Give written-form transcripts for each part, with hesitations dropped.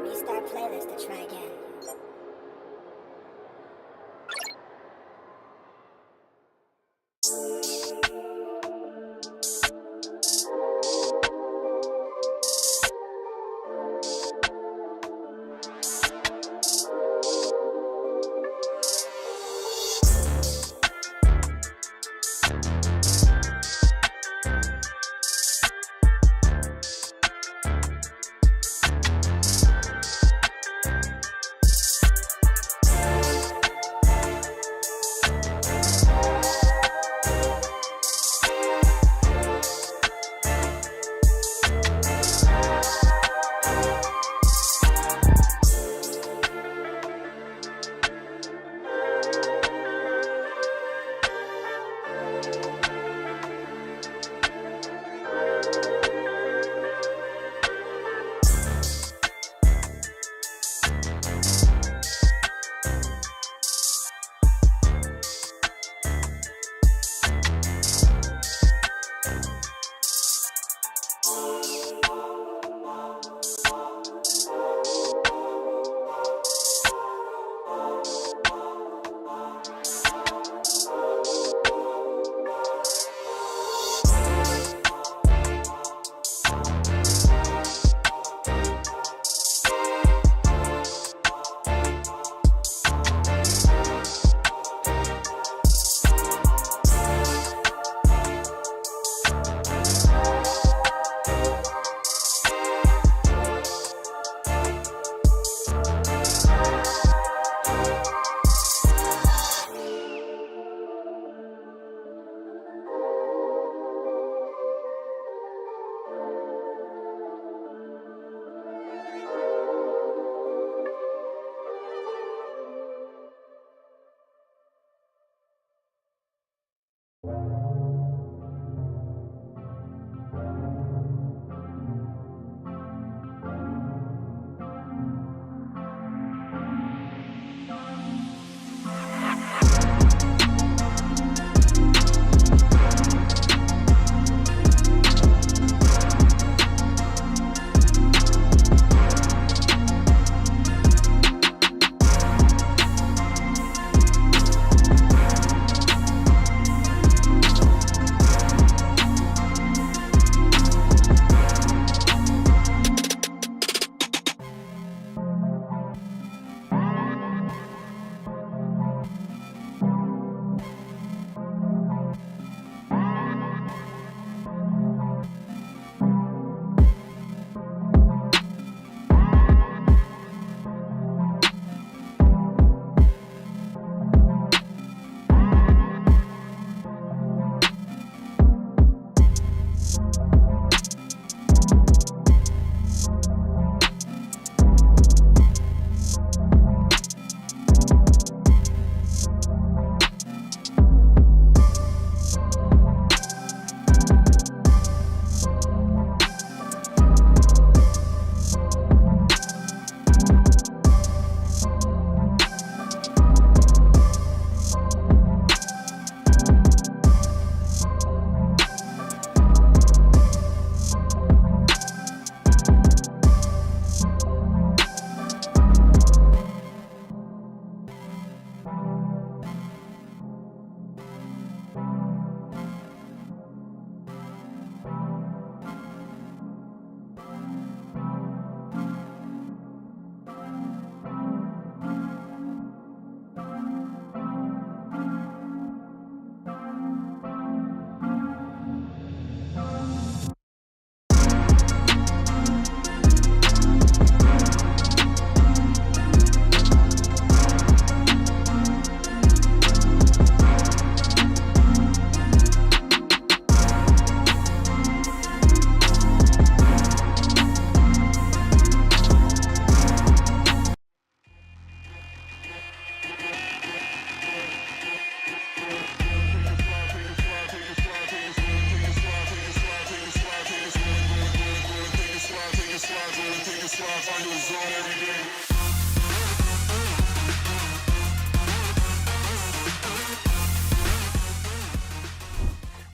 Restart playlist to try again.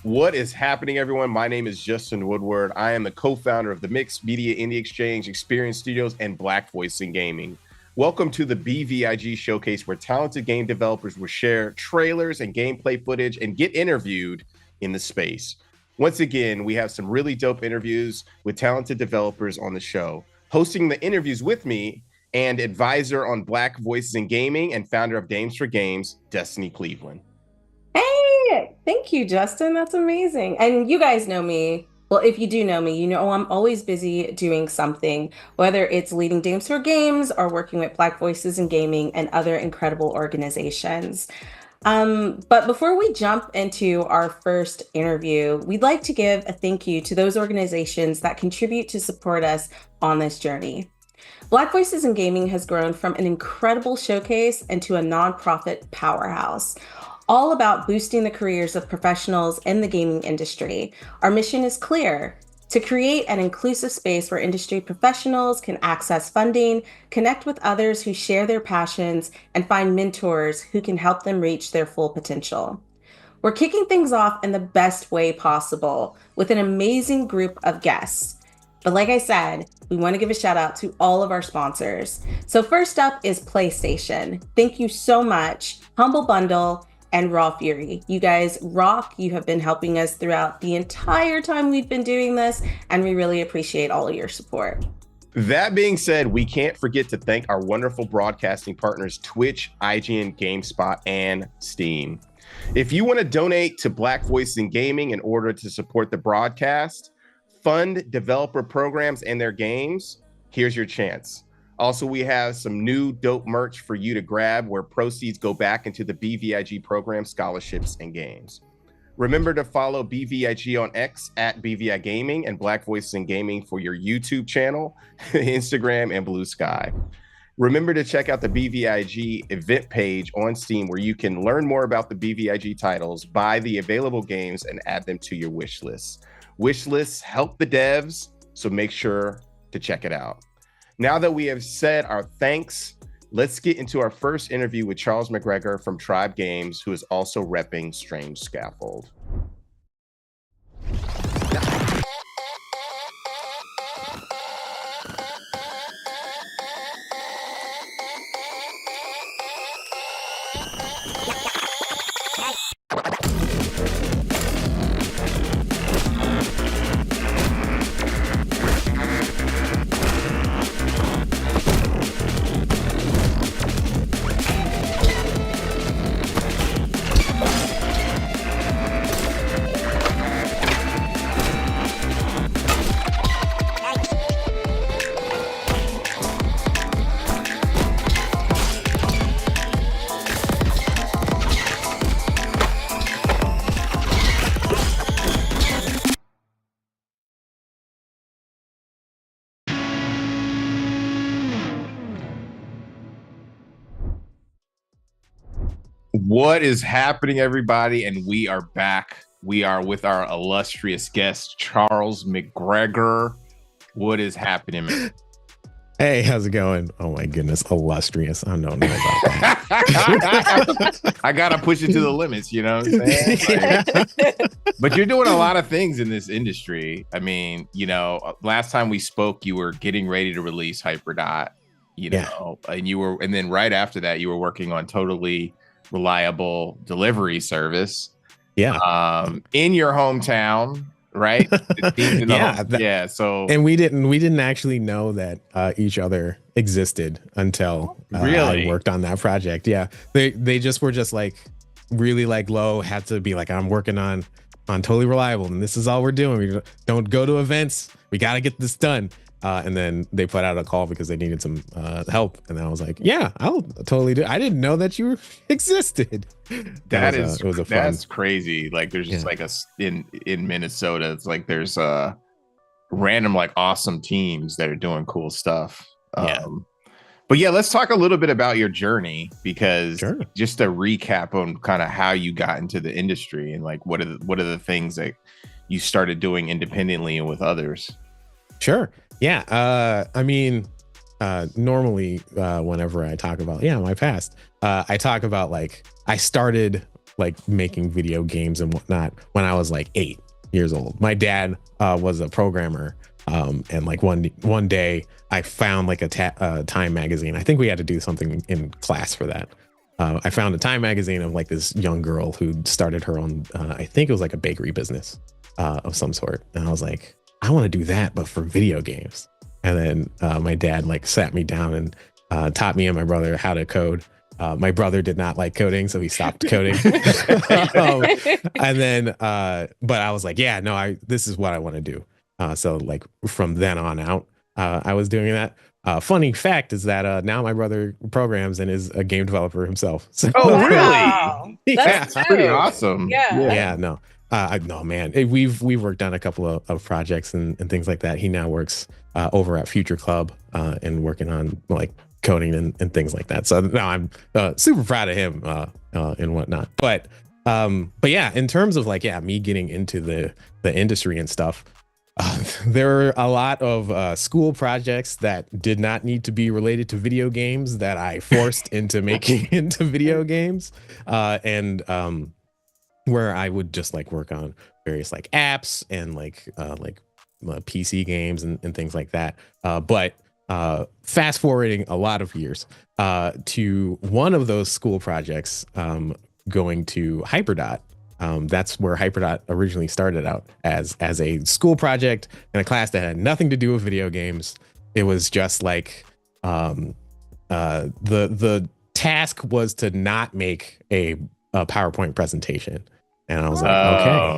What is happening, everyone? My name is Justin Woodward. I am the co-founder of the Mixed Media Indie Exchange, Experience Studios, and Black Voice in Gaming. Welcome to the BVIG Showcase, where talented game developers will share trailers and gameplay footage and get interviewed in the space. Once again, we have some really dope interviews with talented developers on the show. Hosting the interviews with me and advisor on Black Voices in Gaming and founder of Dames for Games, Destiny Cleveland. Hey, thank you, Justin. That's amazing. And you guys know me. Well, if you do know me, you know I'm always busy doing something, whether it's leading Dames for Games or working with Black Voices in Gaming and other incredible organizations. But before we jump into our first interview, we'd like to give a thank you to those organizations that contribute to support us on this journey. Black Voices in Gaming has grown from an incredible showcase into a nonprofit powerhouse, all about boosting the careers of professionals in the gaming industry. Our mission is clear: to create an inclusive space where industry professionals can access funding, connect with others who share their passions, and find mentors who can help them reach their full potential. We're kicking things off in the best way possible with an amazing group of guests. But like I said, we want to give a shout out to all of our sponsors. So first up is PlayStation. Thank you so much, Humble Bundle, and Raw Fury. You guys rock. You have been helping us throughout the entire time we've been doing this, and we really appreciate all of your support. That being said, we can't forget to thank our wonderful broadcasting partners, Twitch, IGN, GameSpot, and Steam. If you want to donate to Black Voices in Gaming in order to support the broadcast, fund developer programs and their games, here's your chance. Also, we have some new dope merch for you to grab where proceeds go back into the BVIG program, scholarships, and games. Remember to follow BVIG on X at BVI Gaming and Black Voices in Gaming for your YouTube channel, Instagram, and Blue Sky. Remember to check out the BVIG event page on Steam where you can learn more about the BVIG titles, buy the available games, and add them to your wish list. Wish lists help the devs, so make sure to check it out. Now that we have said our thanks, let's get into our first interview with Charles McGregor from Tribe Games, who is also repping Strange Scaffold. What is happening, everybody? And we are back. We are with our illustrious guest, Charles McGregor. What is happening, man? Hey, how's it going? Oh my goodness, illustrious. I don't know about that. I gotta push it to the limits, you know what I'm saying? Like, but you're doing a lot of things in this industry. I mean, you know, last time we spoke, you were getting ready to release Hyperdot, you know, and then right after that, you were working on Totally Reliable Delivery Service. Yeah. In your hometown, right? Yeah. So, and we didn't actually know that each other existed until I worked on that project. Yeah. They just were just like really like low, had to be like, I'm working on Totally Reliable, and this is all we're doing. We don't go to events. We got to get this done. And then they put out a call because they needed some help. And I was like, yeah, I'll totally do. I didn't know that you existed. That's crazy. Like there's just like in Minnesota, it's like there's random like awesome teams that are doing cool stuff. But yeah, let's talk a little bit about your journey, because just to recap on kind of how you got into the industry and like what are the things that you started doing independently and with others. Sure. Yeah. I mean, normally whenever I talk about my past, I talk about like I started like making video games and whatnot when I was like 8 years old. My dad was a programmer. And like one day I found like a Time magazine. I think we had to do something in class for that. I found a Time magazine of like this young girl who started her own, I think it was like a bakery business of some sort. And I was like, I want to do that, but for video games. And then my dad like sat me down and taught me and my brother how to code. My brother did not like coding, so he stopped coding. And then, but I was like, yeah, no, this is what I want to do. So like from then on out, I was doing that. Funny fact is that now my brother programs and is a game developer himself. So, Oh, Wow. really? That's That's pretty dope. awesome. Yeah. no. No, man, we've worked on a couple of projects and things like that. He now works over at Future Club and working on like coding and things like that. So now I'm super proud of him and whatnot. But yeah, in terms of like, me getting into the industry and stuff, there are a lot of school projects that did not need to be related to video games that I forced into making into video games. And where I would just like work on various like apps and like PC games and things like that. But fast forwarding a lot of years to one of those school projects, going to Hyperdot. That's where Hyperdot originally started out as a school project in a class that had nothing to do with video games. It was just like the task was to not make a PowerPoint presentation. And I was like,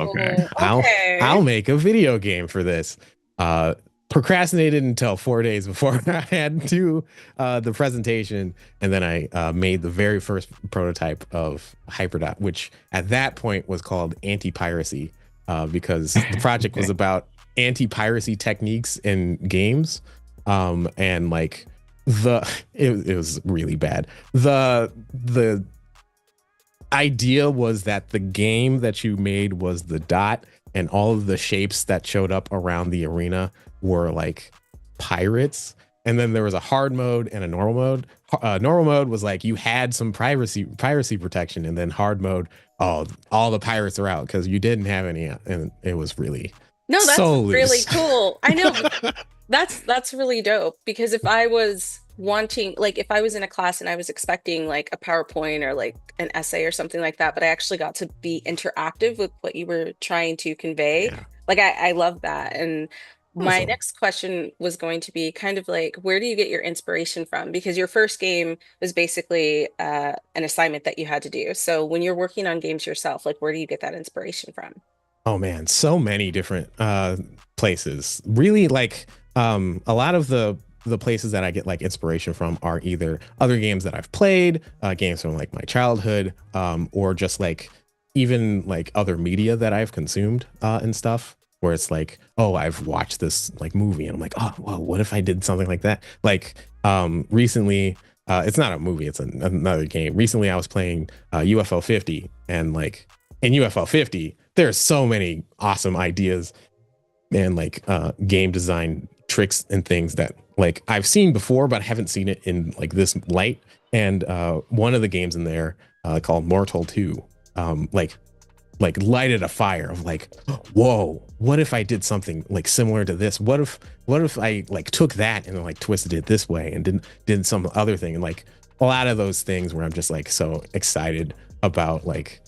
okay. I'll make a video game for this. Procrastinated until 4 days before I had to do the presentation. And then I made the very first prototype of Hyperdot, which at that point was called anti-piracy because the project was about anti-piracy techniques in games. And like it was really bad. The idea was that the game that you made was the dot, and all of the shapes that showed up around the arena were like pirates. And then there was a hard mode and a normal mode. Normal mode was like you had some piracy protection, and then hard mode, all the pirates are out because you didn't have any, and it was really that's so really loose. cool. I know. That's really dope, because if I was wanting, like if I was in a class and I was expecting like a PowerPoint or like an essay or something like that, but I actually got to be interactive with what you were trying to convey. Yeah. Like I love that. And my Awesome. next question was going to be kind of like, where do you get your inspiration from? Because your first game was basically an assignment that you had to do. So when you're working on games yourself, like where do you get that inspiration from? Oh man, so many different places. Really, like a lot of the places that I get like inspiration from are either other games that I've played, games from like my childhood, or just like even like other media that I've consumed and stuff. Where it's like, oh, I've watched this like movie, and I'm like, oh, well, what if I did something like that? Like recently, it's not a movie, it's another game. Recently, I was playing UFO 50, and like in UFO 50, there's so many awesome ideas and like game design tricks and things that like I've seen before, but I haven't seen it in like this light. And one of the games in there called Mortal 2, like lighted a fire of like, whoa, what if I did something like similar to this? What if I like took that and then like twisted it this way and did some other thing? And like a lot of those things where I'm just like so excited about like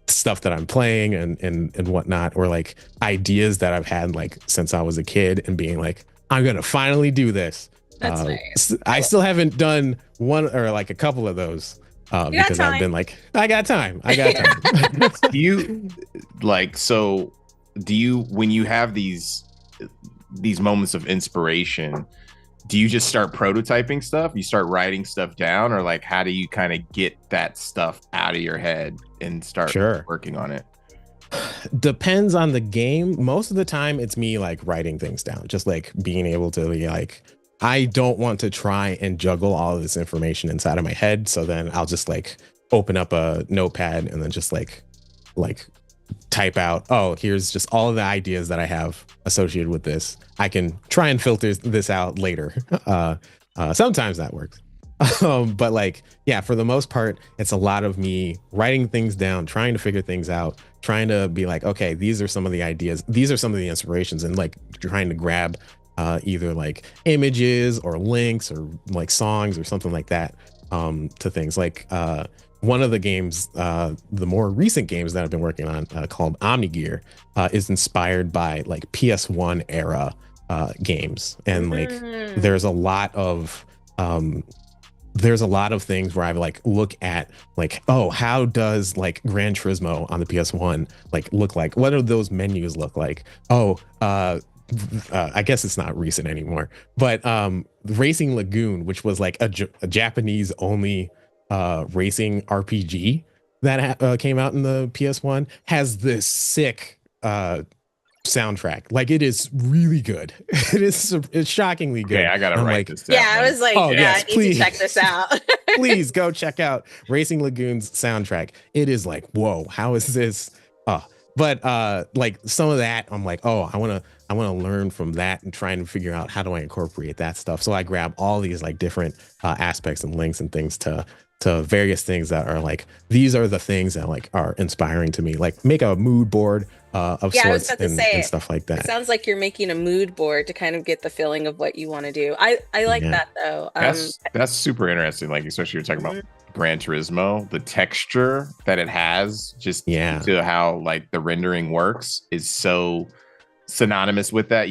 stuff that I'm playing and whatnot, or like ideas that I've had like since I was a kid and being like, I'm gonna finally do this. That's nice. I still haven't done one or like a couple of those. Because I've been like, I got time. Do you like, so do you, when you have these moments of inspiration, do you just start prototyping stuff? You start writing stuff down, or like, how do you kind of get that stuff out of your head and start working on it? Depends on the game. Most of the time it's me like writing things down, just like being able to be like, I don't want to try and juggle all of this information inside of my head. So then I'll just like open up a notepad and then just like type out, oh, here's just all of the ideas that I have associated with this. I can try and filter this out later. Sometimes that works. But like, yeah, for the most part, it's a lot of me writing things down, trying to figure things out, trying to be like, okay, these are some of the ideas, these are some of the inspirations, and like trying to grab either like images or links or like songs or something like that to things like one of the games, the more recent games that I've been working on called Omnigear is inspired by like PS1 era games. And like there's a lot of things where I like look at like, oh, how does like Gran Turismo on the PS1 like look like? What do those menus look like? Oh, I guess it's not recent anymore, but Racing Lagoon, which was like a Japanese only racing RPG that came out in the PS1, has this sick soundtrack. Like it is really good. It's shockingly good. Okay, I gotta write like, this down. Yeah, I was like, oh, yeah, yes, I need please. to check this out. Please go check out Racing Lagoon's soundtrack. It is like, whoa, how is this? But like some of that, I'm like, oh, I want to learn from that and try and figure out how do I incorporate that stuff. So I grab all these like different aspects and links and things to various things that are like, these are the things that like are inspiring to me. Like make a mood board of sorts and stuff like that. It sounds like you're making a mood board to kind of get the feeling of what you want to do. I like that though. That's super interesting. Like especially you're talking about Gran Turismo, the texture that it has, just to how like the rendering works, is so synonymous with that.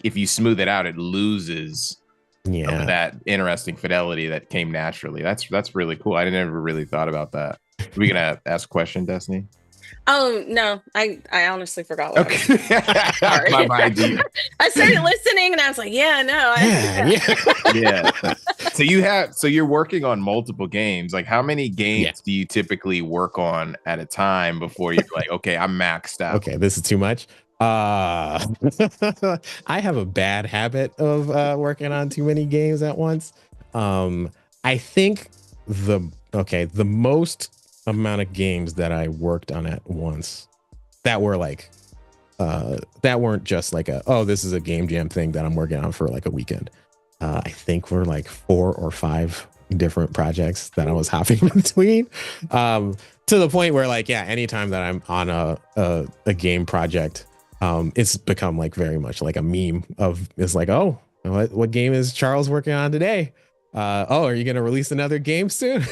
If you smooth it out, it loses some of that interesting fidelity that came naturally. That's really cool. I never really thought about that. Are we gonna ask a question, Destiny? Oh no, I honestly forgot what Sorry. I started listening and I was like, yeah. So you're working on multiple games. Like how many games do you typically work on at a time before you're like, okay, I'm maxed out? Okay, this is too much. I have a bad habit of working on too many games at once. I think the most amount of games that I worked on at once that were like that weren't just like this is a game jam thing that I'm working on for like a weekend. I think we're like 4 or 5 different projects that I was hopping between, to the point where like anytime that I'm on a game project, it's become like very much like a meme of, it's like, oh, what game is Charles working on today? Are you going to release another game soon?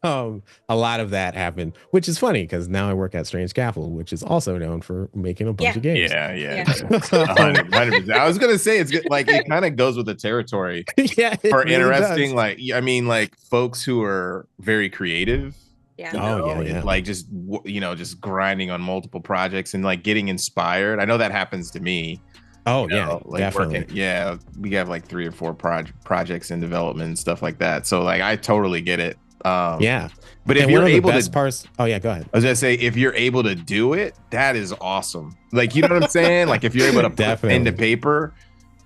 A lot of that happened, which is funny because now I work at Strange Scaffold, which is also known for making a bunch of games. Yeah. 100%. I was going to say, it's good. Like, it kind of goes with the territory for really interesting. Does. Like, I mean, like folks who are very creative. Yeah. Like just grinding on multiple projects and like getting inspired. I know that happens to me. Like definitely. We have like 3 or 4 projects in development and stuff like that. So like I totally get it. But if you're able to go ahead. I was gonna say, if you're able to do it, that is awesome. Like, you know what I'm saying? Like if you're able to put pen to paper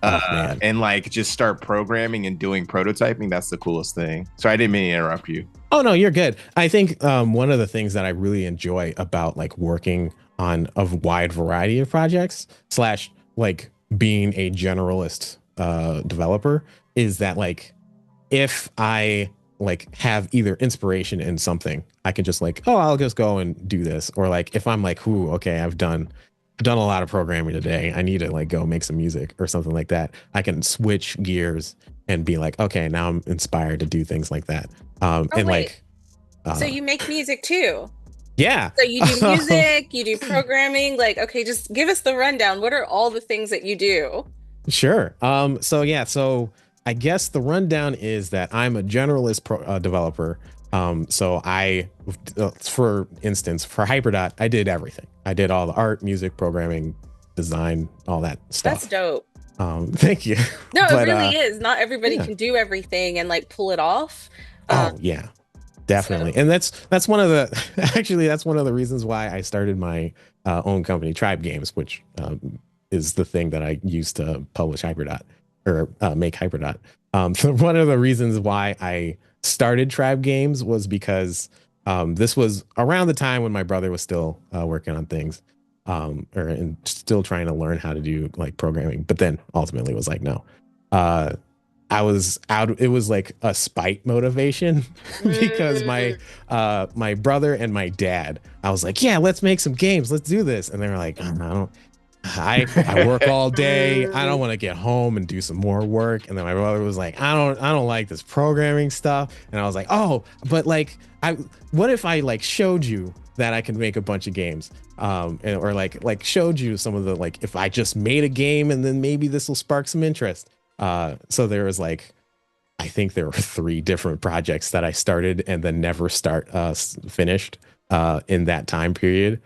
and like just start programming and doing prototyping, that's the coolest thing. So I didn't mean to interrupt you. Oh no, you're good. I think one of the things that I really enjoy about like working on a wide variety of projects / like being a generalist developer is that like if I like have either inspiration in something, I can just like, I'll just go and do this. Or like if I'm like, I've done a lot of programming today, I need to like go make some music or something like that, I can switch gears and be like, okay, now I'm inspired to do things like that. So you make music too? Yeah. So you do music, you do programming. Like, okay, just give us the rundown. What are all the things that you do? Sure. So I guess the rundown is that I'm a generalist developer. So I, for instance, for Hyperdot, I did everything. I did all the art, music, programming, design, all that stuff. That's dope. Thank you. No, it really is. Not everybody can do everything and like pull it off. Definitely. And that's one of the reasons why I started my own company, Tribe Games, which is the thing that I use to publish Hyperdot or make Hyperdot. So one of the reasons why I started Tribe Games was because this was around the time when my brother was still working on things and still trying to learn how to do like programming, but then ultimately was like, no. I was out. It was like a spite motivation because my brother and my dad, I was like, yeah, let's make some games. Let's do this. And they were like, I work all day. I don't want to get home and do some more work. And then my brother was like, I don't like this programming stuff. And I was like, oh, but like, what if I like showed you that I can make a bunch of games, or like showed you some of the, like, if I just made a game and then maybe this will spark some interest. So there was like, I think there were 3 different projects that I started and then never finished in that time period.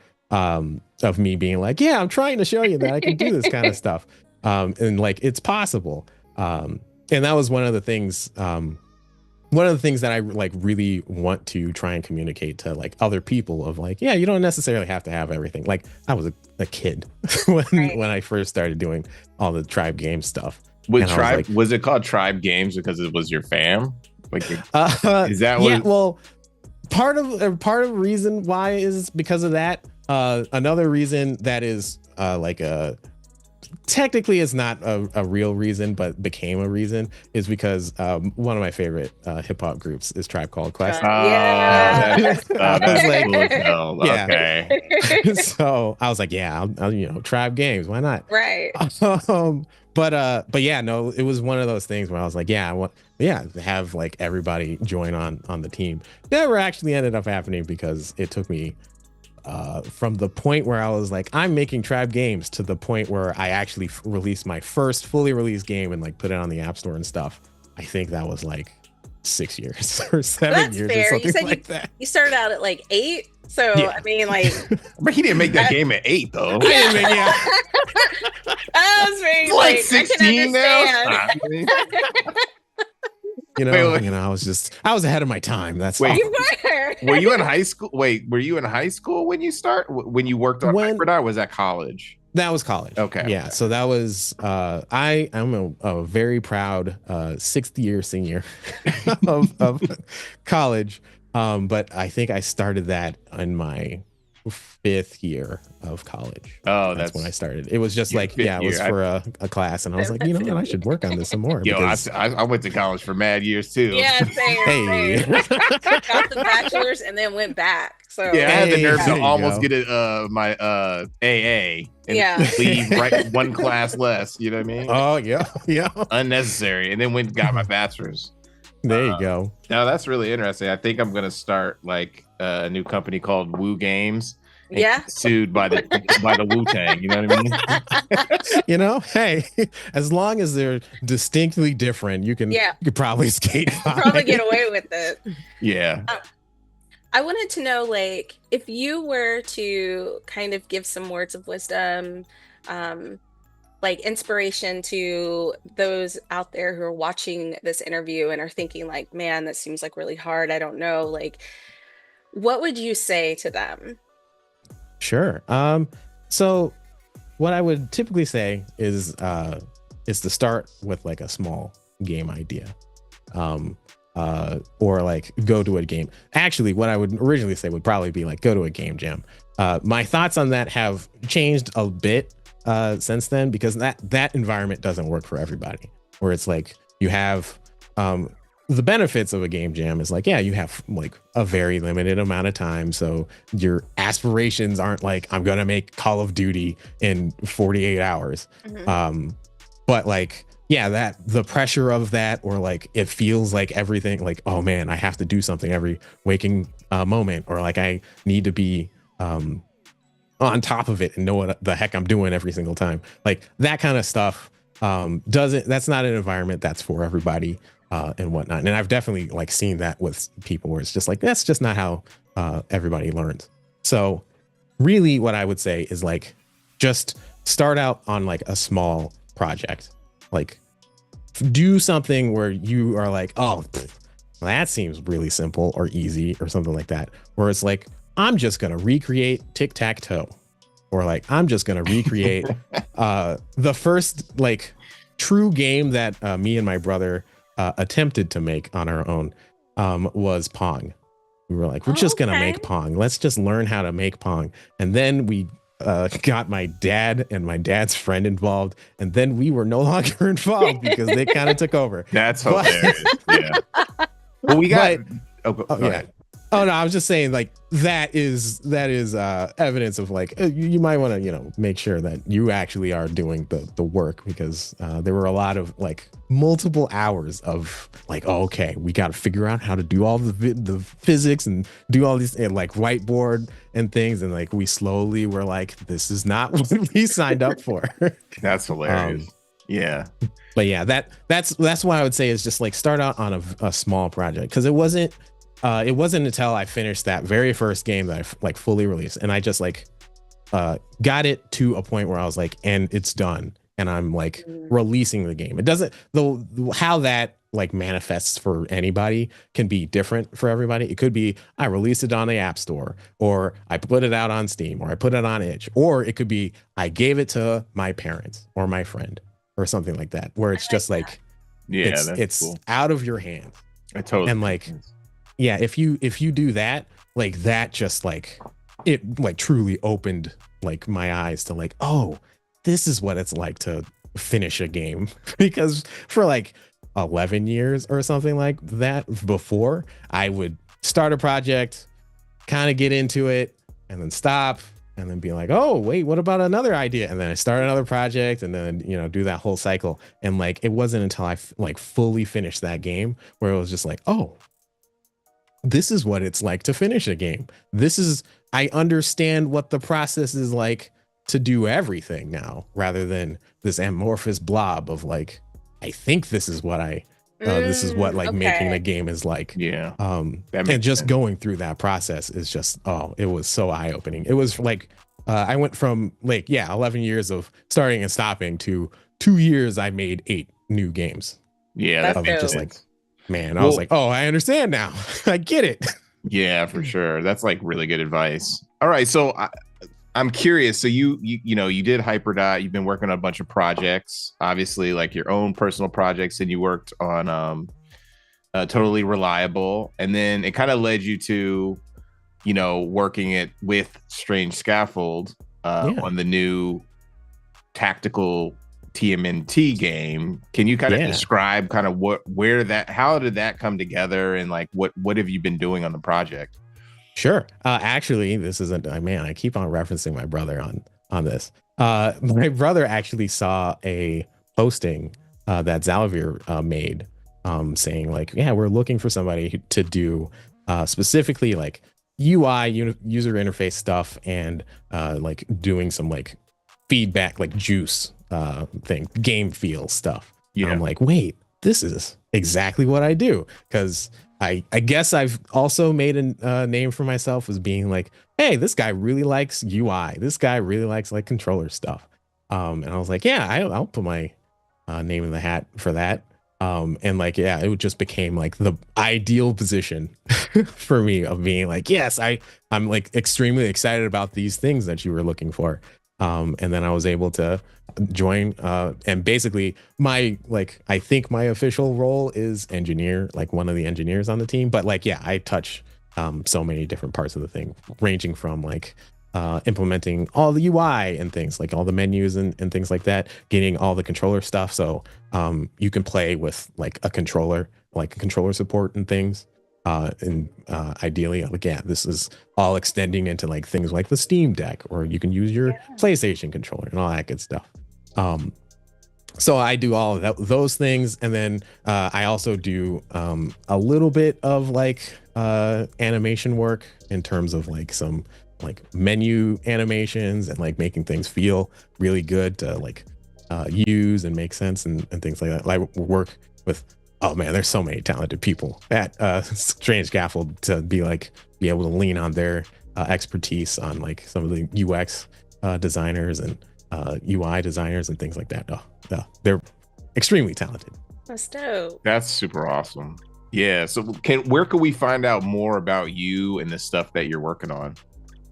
Of me being like, yeah, I'm trying to show you that I can do this kind of stuff. And like, it's possible. And that was one of the things that I like really want to try and communicate to like other people of like, yeah, you don't necessarily have to have everything. Like I was a kid when I first started doing all the Tribe game stuff. With Tribe, was it called Tribe Games because it was your fam? Like, is that what? Yeah, well, part of the reason why is because of that. Another reason that is technically is not a real reason, but became a reason is because one of my favorite hip hop groups is Tribe Called Quest. That's like, cool. Yeah. Okay. So I was like, yeah, I'll Tribe Games, why not? Right. But yeah, no, it was one of those things where I was like, yeah, I want to have like everybody join on the team. Never actually ended up happening because it took me from the point where I was like, I'm making Tribe Games to the point where I actually released my first fully released game and like put it on the App Store and stuff. I think that was like 6 years or 7 years fair. or something like that. You started out at like 8. So, yeah. I mean, like. But he didn't make that game at 8, though. I was very like 16 now. I was ahead of my time. That's wait. You were. Were you in high school? Wait, were you in high school when you worked on Hyperdot? Was that college? That was college. Okay. Yeah. Okay. So that was I am a very proud 6th year senior of college. But I think I started that in my 5th year of college. Oh, that's when I started. It was just like, yeah, it was for a class, and I was like, you know what, I should work on this some more. Yo, I went to college for mad years too. Yeah, same. Hey. Same. Got the bachelor's and then went back. So yeah, I had the nerve to almost go. get my AA and leave right one class less. You know what I mean? Oh yeah, unnecessary, and then got my bachelor's. There you go. No, that's really interesting. I think I'm gonna start like a new company called Woo Games. Yeah. Sued by the Wu-Tang. You know what I mean? Hey, as long as they're distinctly different, you can probably skate. Probably get away with it. Yeah. I wanted to know, like, if you were to kind of give some words of wisdom, like inspiration to those out there who are watching this interview and are thinking like, man, that seems like really hard. I don't know. Like, what would you say to them? Sure. So what I would typically say is to start with like a small game idea. Or like go to a game. Actually, what I would originally say would probably be like go to a game jam. My thoughts on that have changed a bit since then, because that environment doesn't work for everybody, where it's like you have the benefits of a game jam is like, yeah, you have like a very limited amount of time. So your aspirations aren't like, I'm going to make Call of Duty in 48 hours. Mm-hmm. But like, yeah, that the pressure of that, or like, it feels like everything like, oh man, I have to do something every waking moment, or like I need to be on top of it and know what the heck I'm doing every single time. Like that kind of stuff that's not an environment that's for everybody. And whatnot. And I've definitely like seen that with people where it's just like, that's just not how everybody learns. So really what I would say is like, just start out on like a small project, like do something where you are like, oh, that seems really simple or easy or something like that. Where it's like, I'm just going to recreate tic-tac-toe, or like, I'm just going to recreate the first like true game that me and my brother attempted to make on our own was Pong. We were like, we're just gonna make Pong. Let's just learn how to make Pong. And then we got my dad and my dad's friend involved, and then we were no longer involved because they kind of took over. That's hilarious. Yeah. Well, we got. Go yeah. ahead. Oh no, I was just saying like that is evidence of like you might want to make sure that you actually are doing the work, because there were a lot of like multiple hours of like, oh, okay, we got to figure out how to do all the physics and do all these like whiteboard and things, and like we slowly were like, this is not what we signed up for. That's hilarious. Yeah. But yeah, that's why I would say is just like start out on a small project, because it wasn't until I finished that very first game that I like fully released, and I just like got it to a point where I was like, and it's done, and I'm like releasing the game. It doesn't, though, how that like manifests for anybody can be different for everybody. It could be I released it on the App Store, or I put it out on Steam, or I put it on itch, or it could be I gave it to my parents or my friend or something like that, where it's just like, Yeah, it's cool. out of your hands. I totally. And like, yeah, if you do that, like that just like it like truly opened like my eyes to like, oh, this is what it's like to finish a game. Because for like 11 years or something like that before, I would start a project, kind of get into it, and then stop, and then be like, oh wait, what about another idea? And then I start another project, and then do that whole cycle. And like it wasn't until I like fully finished that game where it was just like, oh, this is what it's like to finish a game. I understand what the process is like to do everything now, rather than this amorphous blob of like, I think this is what this is what like making a game is like. Yeah. And just sense. Going through that process is just, it was so eye-opening. It was like, I went from like, 11 years of starting and stopping to 2 years. I made 8 new games. Yeah. That's just like, man, I was like, oh, I understand now. I get it. Yeah, for sure. That's like really good advice. All right. So I'm curious. So you did Hyperdot. You've been working on a bunch of projects, obviously like your own personal projects, and you worked on Totally Reliable. And then it kind of led you to, working it with Strange Scaffold on the new tactical TMNT game. Can you kind of describe kind of how did that come together, and like what have you been doing on the project? Sure. Actually, this isn't, man, I keep on referencing my brother on this. My brother actually saw a posting that Zalavir made saying like, yeah, we're looking for somebody to do specifically like UI user interface stuff, and like doing some like feedback, like juice thing, game feel stuff. Yeah. And I'm like, wait, this is exactly what I do, because I guess I've also made a name for myself as being like, hey, this guy really likes UI. This guy really likes like controller stuff. And I was like, yeah, I'll put my name in the hat for that. And like, yeah, it just became like the ideal position for me of being like, yes, I'm like extremely excited about these things that you were looking for. And then I was able to join, and basically I think my official role is engineer, like one of the engineers on the team. But like, yeah, I touch so many different parts of the thing, ranging from like implementing all the UI and things, like all the menus and things like that, getting all the controller stuff. So you can play with like a controller support and things. And ideally, like, yeah, this is all extending into like things like the Steam Deck, or you can use your PlayStation controller and all that good stuff. So I do all of those things, and then I also do a little bit of like animation work in terms of like some like menu animations and like making things feel really good to like use and make sense and things like that. I work with, oh man, there's so many talented people at Strange Scaffold to be able to lean on their expertise on like some of the UX designers and UI designers and things like that. They're extremely talented. That's dope. That's super awesome. Yeah. So where can we find out more about you and the stuff that you're working on?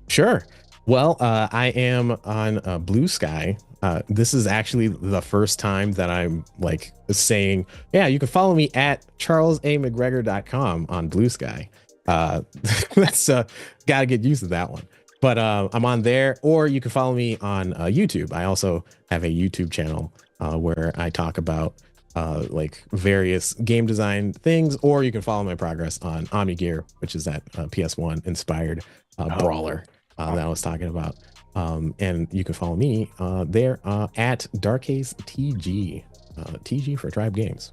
Sure. Well, I am on Blue Sky. This is actually the first time that I'm like saying, yeah, you can follow me at charlesamcgregor.com on Blue Sky. That's gotta get used to that one. But I'm on there, or you can follow me on YouTube. I also have a YouTube channel where I talk about like various game design things, or you can follow my progress on Omni Gear, which is that PS1 inspired brawler that I was talking about. And you can follow me there at Darkhaze TG, TG for Tribe Games.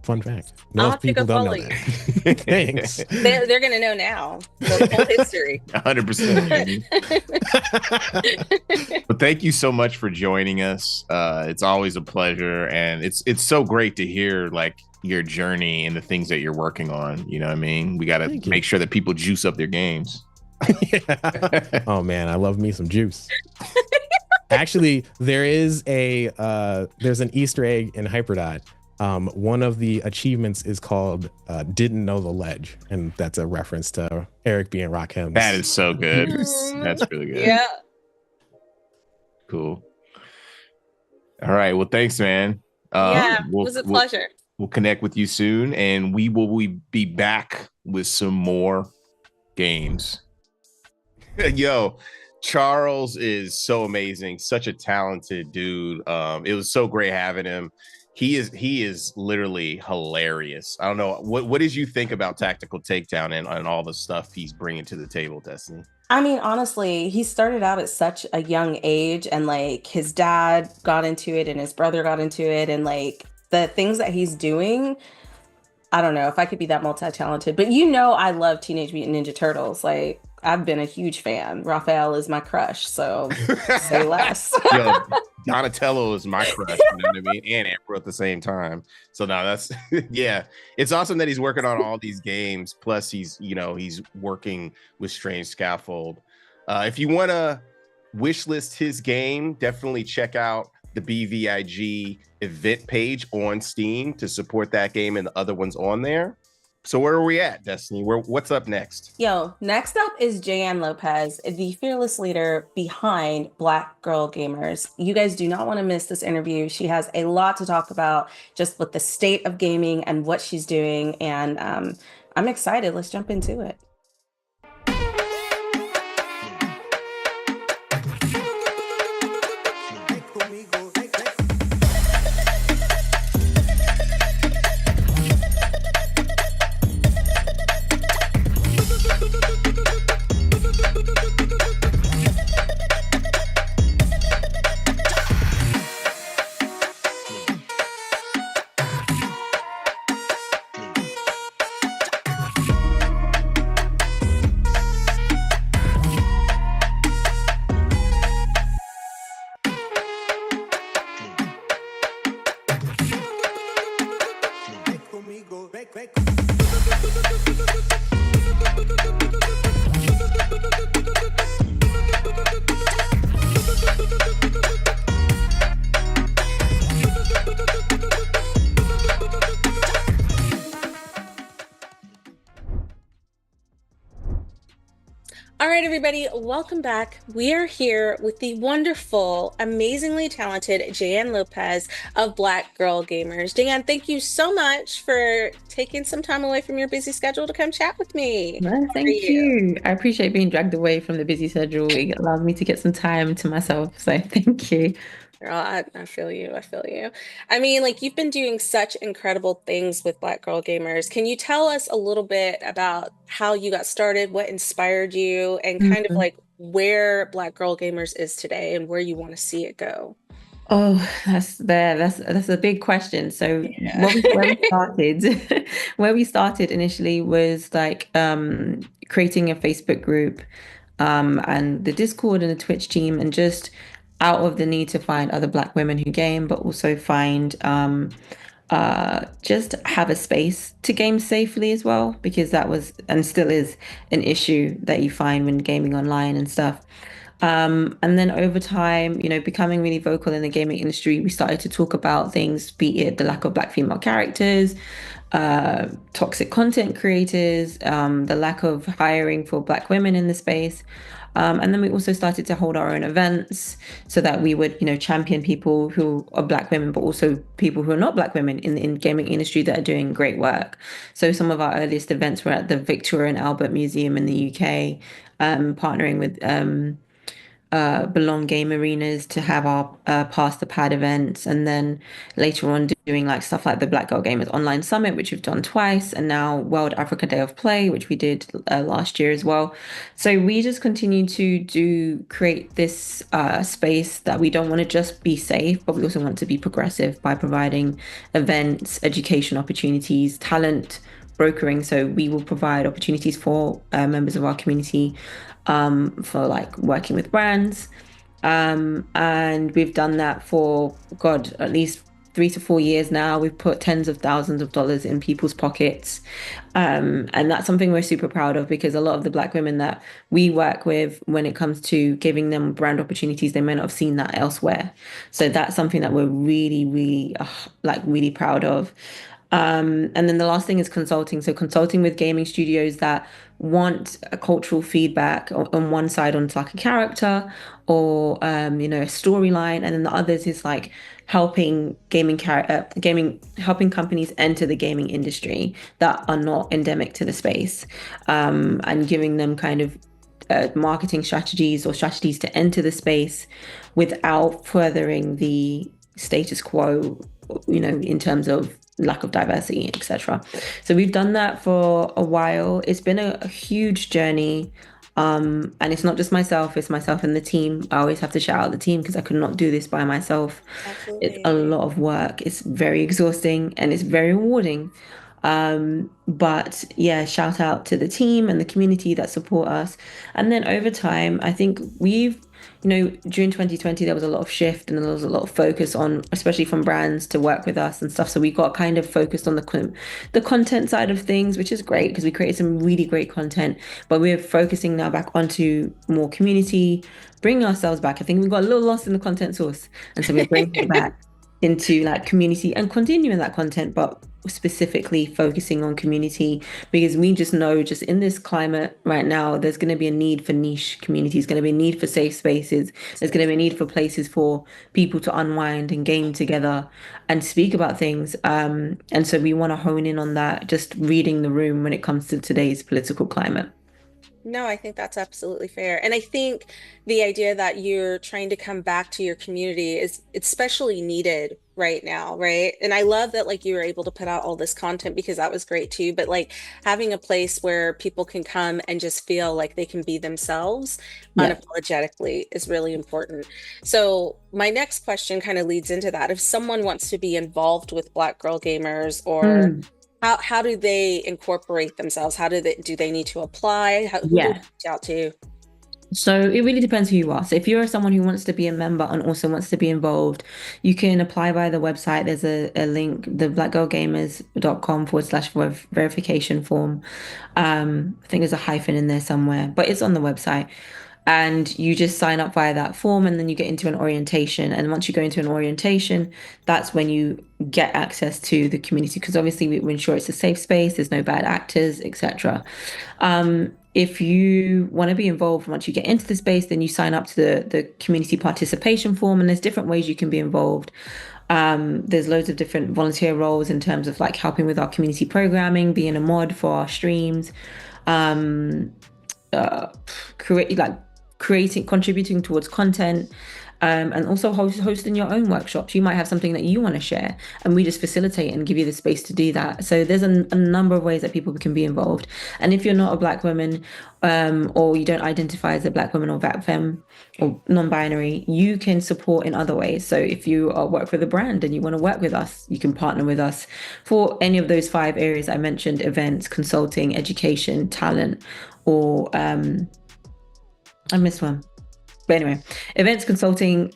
Fun fact. Most people don't know that. Thanks. They're gonna know now the whole history. 100%. But thank you so much for joining us. It's always a pleasure, and it's so great to hear like your journey and the things that you're working on. You know what I mean? We got to make sure that people juice up their games. Yeah. Oh man, I love me some juice. Actually, there's an Easter egg in Hyperdot. One of the achievements is called Didn't Know the Ledge, and that's a reference to Eric B. and Rakim's. That is so good. That's really good. Yeah. Cool. All right. Well, thanks, man. It was a pleasure. We'll connect with you soon, and we will be back with some more games. Yo, Charles is so amazing, such a talented dude. It was so great having him. He is literally hilarious. I don't know what did you think about Tactical Takedown and all the stuff he's bringing to the table, Destiny? I mean, honestly, he started out at such a young age, and like his dad got into it and his brother got into it, and like the things that he's doing, I don't know if I could be that multi-talented, but I love Teenage Mutant Ninja Turtles. Like, I've been a huge fan. Raphael is my crush, so say less. Yo, Donatello is my crush, you know what I mean? And Amber at the same time. So now that's yeah. It's awesome that he's working on all these games. Plus, he's working with Strange Scaffold. If you want to wish list his game, definitely check out the BVIG event page on Steam to support that game and the other ones on there. So where are we at, Destiny? What's up next? Next up is Jayan Lopez, the fearless leader behind Black Girl Gamers. You guys do not want to miss this interview. She has a lot to talk about just with the state of gaming and what she's doing. And I'm excited. Let's jump into it. All right, everybody, welcome back. We are here with the wonderful, amazingly talented Jayan Lopez of Black Girl Gamers. Jayan, thank you so much for taking some time away from your busy schedule to come chat with me. No, thank you. I appreciate being dragged away from the busy schedule. It allows me to get some time to myself. So thank you. Girl, I feel you. I feel you. I mean, like, you've been doing such incredible things with Black Girl Gamers. Can you tell us a little bit about how you got started, what inspired you, and kind of like where Black Girl Gamers is today and where you want to see it go? Oh, that's a big question. So where we started initially was like creating a Facebook group and the Discord and the Twitch team, and just out of the need to find other Black women who game, but also find just have a space to game safely as well, because that was and still is an issue that you find when gaming online and stuff. And then over time, becoming really vocal in the gaming industry, we started to talk about things, be it the lack of Black female characters, toxic content creators, the lack of hiring for Black women in the space. And then we also started to hold our own events so that we would, champion people who are Black women, but also people who are not Black women in gaming industry that are doing great work. So some of our earliest events were at the Victoria and Albert Museum in the UK, partnering with Belong Game Arenas to have our Pass the Pad events, and then later on doing like stuff like the Black Girl Gamers Online Summit, which we've done twice, and now World Africa Day of Play, which we did last year as well. So we just continue to create this space that we don't want to just be safe, but we also want to be progressive by providing events, education opportunities, talent brokering. So we will provide opportunities for members of our community for like working with brands. And we've done that for, God, at least 3 to 4 years now. We've put tens of thousands of dollars in people's pockets. And that's something we're super proud of, because a lot of the Black women that we work with, when it comes to giving them brand opportunities, they may not have seen that elsewhere. So that's something that we're really, really, really proud of. And then the last thing is consulting. So consulting with gaming studios that want a cultural feedback on one side on like a character or a storyline, and then the others is like helping helping companies enter the gaming industry that are not endemic to the space, and giving them kind of marketing strategies or strategies to enter the space without furthering the status quo, in terms of lack of diversity, etc. So we've done that for a while. It's been a huge journey. And it's not just myself, it's myself and the team. I always have to shout out the team because I could not do this by myself. Absolutely. It's a lot of work. It's very exhausting and it's very rewarding. But yeah, shout out to the team and the community that support us. And then over time, I think during 2020, there was a lot of shift and there was a lot of focus on, especially from brands, to work with us and stuff. So we got kind of focused on the content side of things, which is great because we created some really great content, but we're focusing now back onto more community, bringing ourselves back. I think we got a little lost in the content source. And so we're bringing it back into like community and continuing that content, but specifically focusing on community, because we just know, just in this climate right now, there's going to be a need for niche communities, going to be a need for safe spaces, there's going to be a need for places for people to unwind and game together and speak about things, and so we want to hone in on that, just reading the room when it comes to today's political climate. No, I think that's absolutely fair. And I think the idea that you're trying to come back to your community is especially needed right now, right? And I love that like you were able to put out all this content, because that was great too. But like having a place where people can come and just feel like they can be themselves unapologetically is really important. So my next question kind of leads into that. If someone wants to be involved with Black Girl Gamers, or how do they incorporate themselves? Do they need to apply? Who do they reach out to? So it really depends who you are. So if you're someone who wants to be a member and also wants to be involved, you can apply via the website. There's a link, the blackgirlgamers.com/verification form. I think there's a hyphen in there somewhere, but it's on the website. And you just sign up via that form, and then you get into an orientation. And once you go into an orientation, that's when you get access to the community, because obviously we ensure it's a safe space, there's no bad actors, etc. If you want to be involved once you get into the space, then you sign up to the community participation form, and there's different ways you can be involved. There's loads of different volunteer roles in terms of like helping with our community programming, being a mod for our streams, contributing towards content, and also hosting your own workshops. You might have something that you want to share, and we just facilitate and give you the space to do that. So there's a number of ways that people can be involved. And if you're not a Black woman, or you don't identify as a Black woman or VAPFEM or non-binary, you can support in other ways. So if you work with a brand and you want to work with us, you can partner with us for any of those 5 areas I mentioned: events, consulting, education, talent, or I missed one. But anyway, events consulting,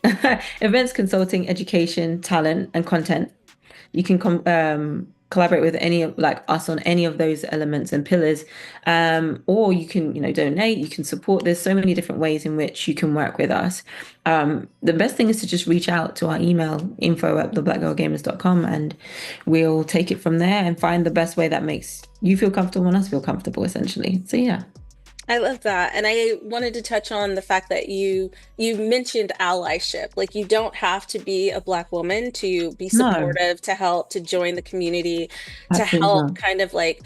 education, talent, and content. You can come collaborate with any of like us on any of those elements and pillars, or you can, donate, you can support. There's so many different ways in which you can work with us. The best thing is to just reach out to our email, info@theblackgirlgamers.com, and we'll take it from there and find the best way that makes you feel comfortable and us feel comfortable, essentially. So yeah. I love that. And I wanted to touch on the fact that you mentioned allyship. Like, you don't have to be a Black woman to be supportive, to help, to join the community, to help kind of like,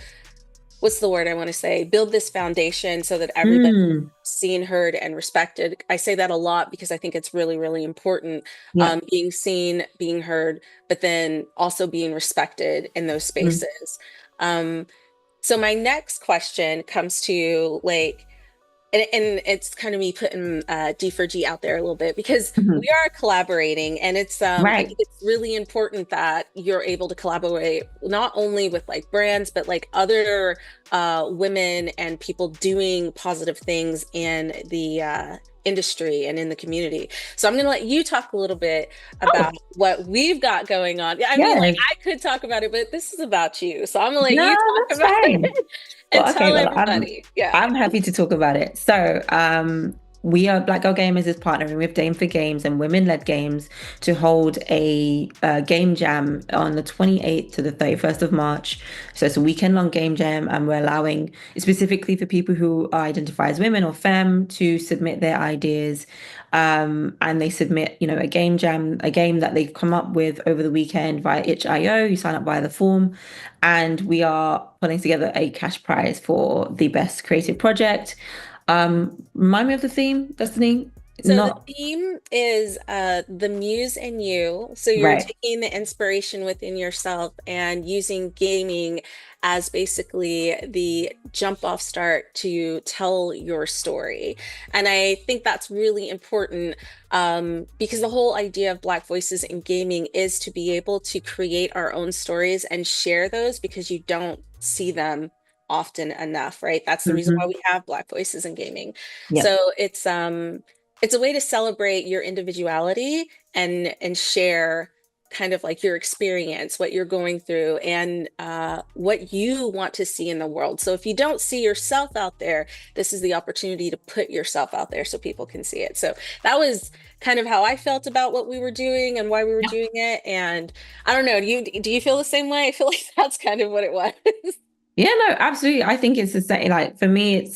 what's the word I want to say? Build this foundation so that everybody's seen, heard, and respected. I say that a lot because I think it's really, really important. Being seen, being heard, but then also being respected in those spaces. So my next question comes to like, and it's kind of me putting D4G out there a little bit, because we are collaborating, and it's I think it's really important that you're able to collaborate not only with like brands, but like other women and people doing positive things in the industry and in the community. So I'm going to let you talk a little bit about what we've got going on. I mean, like, I could talk about it, but this is about you. So I'm going to let you talk about it and tell everybody. I'm happy to talk about it. So we are Black Girl Gamers is partnering with Dame for Games and Women Led Games to hold a game jam on the 28th to the 31st of March. So it's a weekend-long game jam, and we're allowing specifically for people who identify as women or femme to submit their ideas. And they submit, a game jam, a game that they've come up with over the weekend via itch.io. You sign up via the form, and we are putting together a cash prize for the best creative project. Remind me of the theme, Destiny. So the theme is the muse in you. So you're taking the inspiration within yourself and using gaming as basically the jump off start to tell your story. And I think that's really important, because the whole idea of Black voices in gaming is to be able to create our own stories and share those, because you don't see them often enough, right? That's the reason why we have Black voices in gaming. So it's a way to celebrate your individuality and share kind of like your experience, what you're going through, and what you want to see in the world. So if you don't see yourself out there, this is the opportunity to put yourself out there so people can see it. So that was kind of how I felt about what we were doing and why we were doing it. And I don't know, do you feel the same way? I feel like that's kind of what it was. Yeah, no, absolutely. I think it's the same. Like, for me,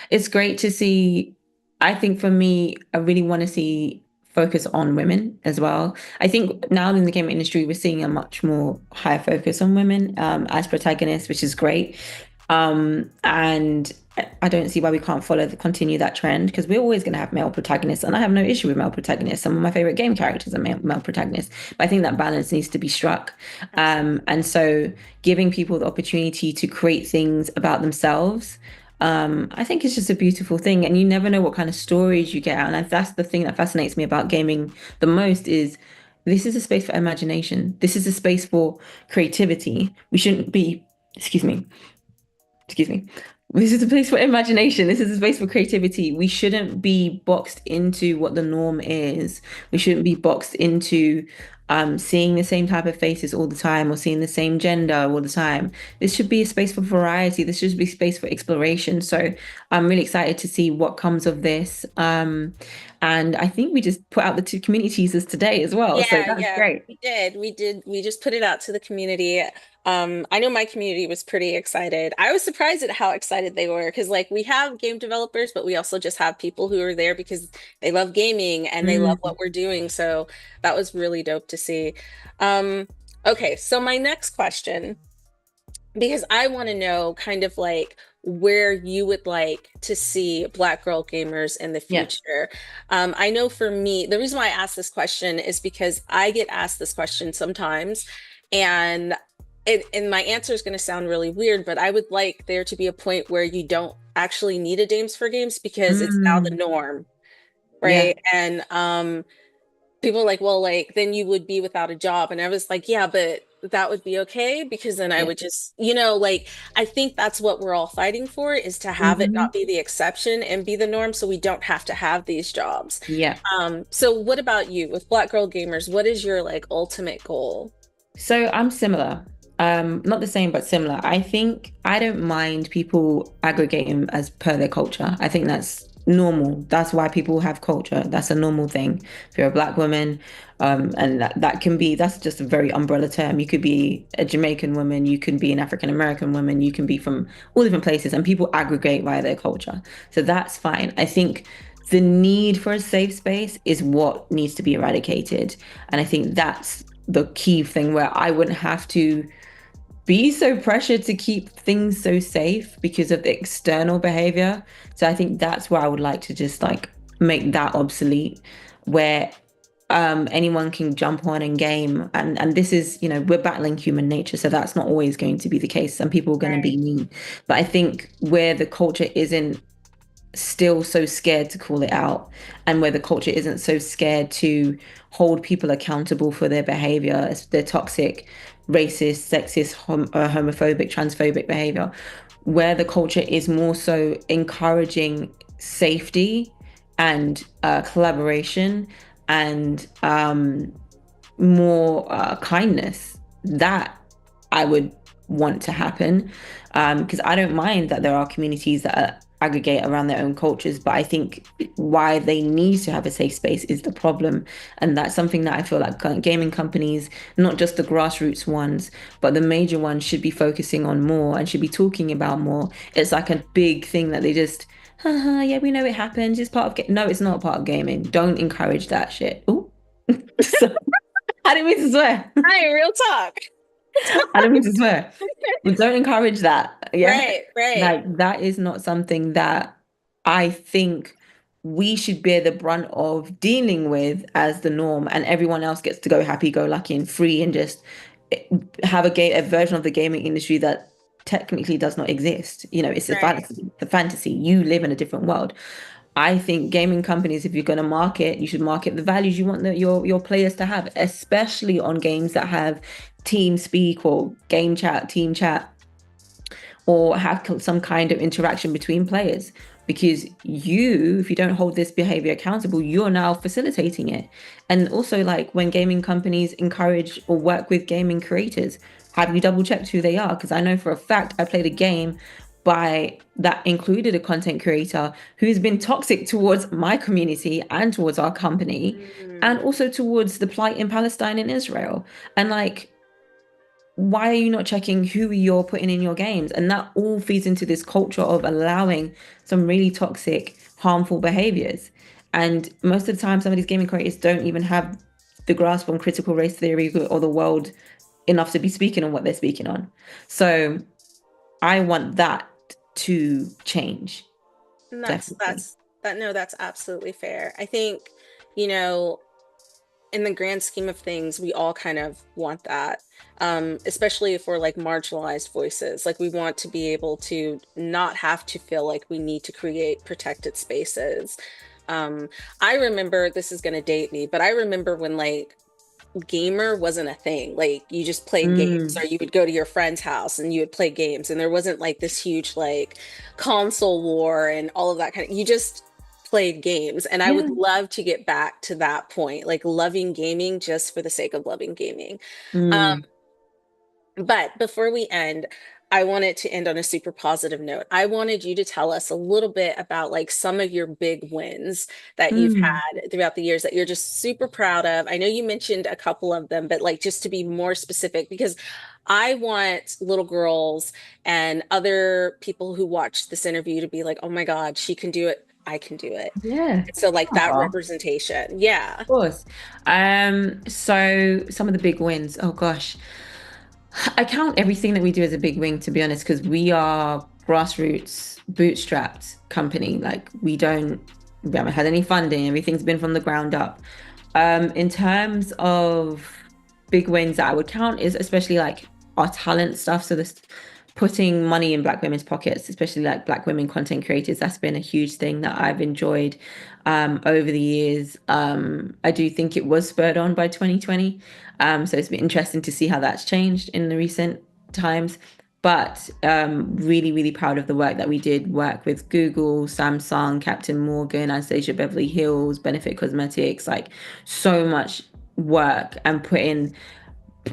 it's great to see. I think for me, I really want to see focus on women as well. I think now in the game industry, we're seeing a much more higher focus on women as protagonists, which is great. And I don't see why we can't continue that trend, because we're always going to have male protagonists, and I have no issue with male protagonists. Some of my favorite game characters are male protagonists, but I think that balance needs to be struck. And so giving people the opportunity to create things about themselves, I think it's just a beautiful thing, and you never know what kind of stories you get out. And that's the thing that fascinates me about gaming the most, is this is a space for imagination. This is a space for creativity. We shouldn't be, excuse me. This is a place for imagination. This is a space for creativity. We shouldn't be boxed into what the norm is. We shouldn't be boxed into seeing the same type of faces all the time, or seeing the same gender all the time. This should be a space for variety. This should be space for exploration. So I'm really excited to see what comes of this. And I think we just put out the 2 community teasers today as well. So that's great. We did. We just put it out to the community. I know my community was pretty excited. I was surprised at how excited they were, because like, we have game developers, but we also just have people who are there because they love gaming and they love what we're doing. So that was really dope to see. Okay, so my next question, because I want to know kind of like where you would like to see Black girl gamers in the future. I know for me, the reason why I asked this question is because I get asked this question sometimes, and my answer is going to sound really weird, but I would like there to be a point where you don't actually need a Dames for Games, because it's now the norm, right? And people are like, well, like, then you would be without a job. And I was like, yeah, but that would be okay, because then I would just, like, I think that's what we're all fighting for, is to have it not be the exception and be the norm, so we don't have to have these jobs. So what about you with Black girl gamers? What is your like ultimate goal? So I'm similar. Not the same, but similar. I think I don't mind people aggregating as per their culture. I think that's normal. That's why people have culture. That's a normal thing. If you're a black woman, and that can be, that's just a very umbrella term. You could be a Jamaican woman, you can be an African American woman, you can be from all different places, and people aggregate via their culture. So that's fine. I think the need for a safe space is what needs to be eradicated. And I think that's the key thing where I wouldn't have to be so pressured to keep things so safe because of the external behavior. So I think that's where I would like to just like make that obsolete, where anyone can jump on and game. And this is, we're battling human nature, so that's not always going to be the case. Some people are going to be mean, but I think where the culture isn't still so scared to call it out, and where the culture isn't so scared to hold people accountable for their behavior, their toxic, racist, sexist, homophobic, transphobic behavior, where the culture is more so encouraging safety and collaboration and more kindness, that I would want to happen. Because I don't mind that there are communities that aggregate around their own cultures, but I think why they need to have a safe space is the problem. And that's something that I feel like gaming companies, not just the grassroots ones, but the major ones, should be focusing on more and should be talking about more. It's like a big thing that they just, haha, yeah, we know it happens, it's part of no, it's not part of gaming. Don't encourage that shit. Ooh. So, I didn't mean to swear. Hi, real talk. I don't mean to swear, but don't encourage that. Yeah, Right. like that is not something that I think we should bear the brunt of dealing with as the norm, and everyone else gets to go happy-go-lucky and free and just have a version of the gaming industry that technically does not exist. It's a fantasy. The fantasy. You live in a different world. I think gaming companies, if you're going to market, you should market the values you want your players to have, especially on games that have team speak or game chat, team chat, or have some kind of interaction between players. Because if you don't hold this behavior accountable, you're now facilitating it. And also, like, when gaming companies encourage or work with gaming creators, have you double checked who they are? Because I know for a fact I played a game that included a content creator who's been toxic towards my community and towards our company, and also towards the plight in Palestine and Israel. And like, why are you not checking who you're putting in your games? And that all feeds into this culture of allowing some really toxic, harmful behaviors. And most of the time, some of these gaming creators don't even have the grasp on critical race theory or the world enough to be speaking on what they're speaking on. So I want that to change. And that's absolutely fair. I think, in the grand scheme of things, we all kind of want that, especially if we're like marginalized voices. Like, we want to be able to not have to feel like we need to create protected spaces. I remember, this is going to date me, but I remember when like gamer wasn't a thing. Like, you just played games, or you would go to your friend's house and you would play games, and there wasn't like this huge like console war and all of that kind of, you just played games. And I would love to get back to that point, like loving gaming just for the sake of loving gaming. But before we end, I wanted to end on a super positive note. I wanted you to tell us a little bit about like some of your big wins that you've had throughout the years that you're just super proud of. I know you mentioned a couple of them, but like, just to be more specific, because I want little girls and other people who watch this interview to be like, oh my God, she can do it. I can do it. Yeah. So like that representation. Yeah. Of course. So some of the big wins. Oh gosh. I count everything that we do as a big win, to be honest, because we are grassroots, bootstrapped company. Like, we haven't had any funding. Everything's been from the ground up. In terms of big wins that I would count is especially like our talent stuff. So this putting money in Black women's pockets, especially like Black women content creators, that's been a huge thing that I've enjoyed over the years. I do think it was spurred on by 2020. So it's been interesting to see how that's changed in the recent times. But really, really proud of the work that we did work with Google, Samsung, Captain Morgan, Anastasia Beverly Hills, Benefit Cosmetics, like so much work, and put in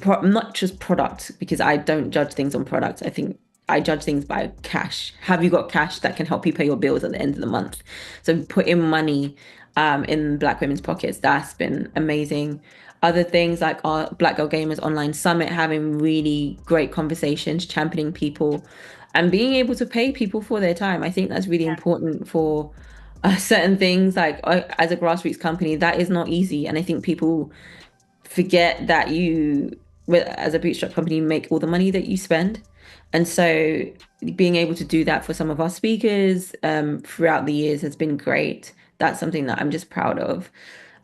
not just product, because I don't judge things on product. I think I judge things by cash. Have you got cash that can help you pay your bills at the end of the month? So putting money in Black women's pockets, that's been amazing. Other things like our Black Girl Gamers Online Summit, having really great conversations, championing people, and being able to pay people for their time. I think that's really important for certain things. Like as a grassroots company, that is not easy. And I think people forget that as a bootstrap company, make all the money that you spend. And so being able to do that for some of our speakers throughout the years has been great. That's something that I'm just proud of.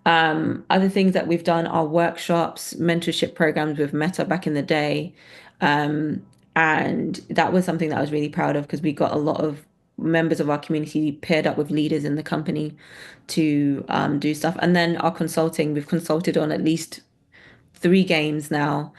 Other things that we've done are workshops, mentorship programs with Meta back in the day. And that was something that I was really proud of, because we got a lot of members of our community paired up with leaders in the company to do stuff. And then our consulting, we've consulted on at least 3 games now.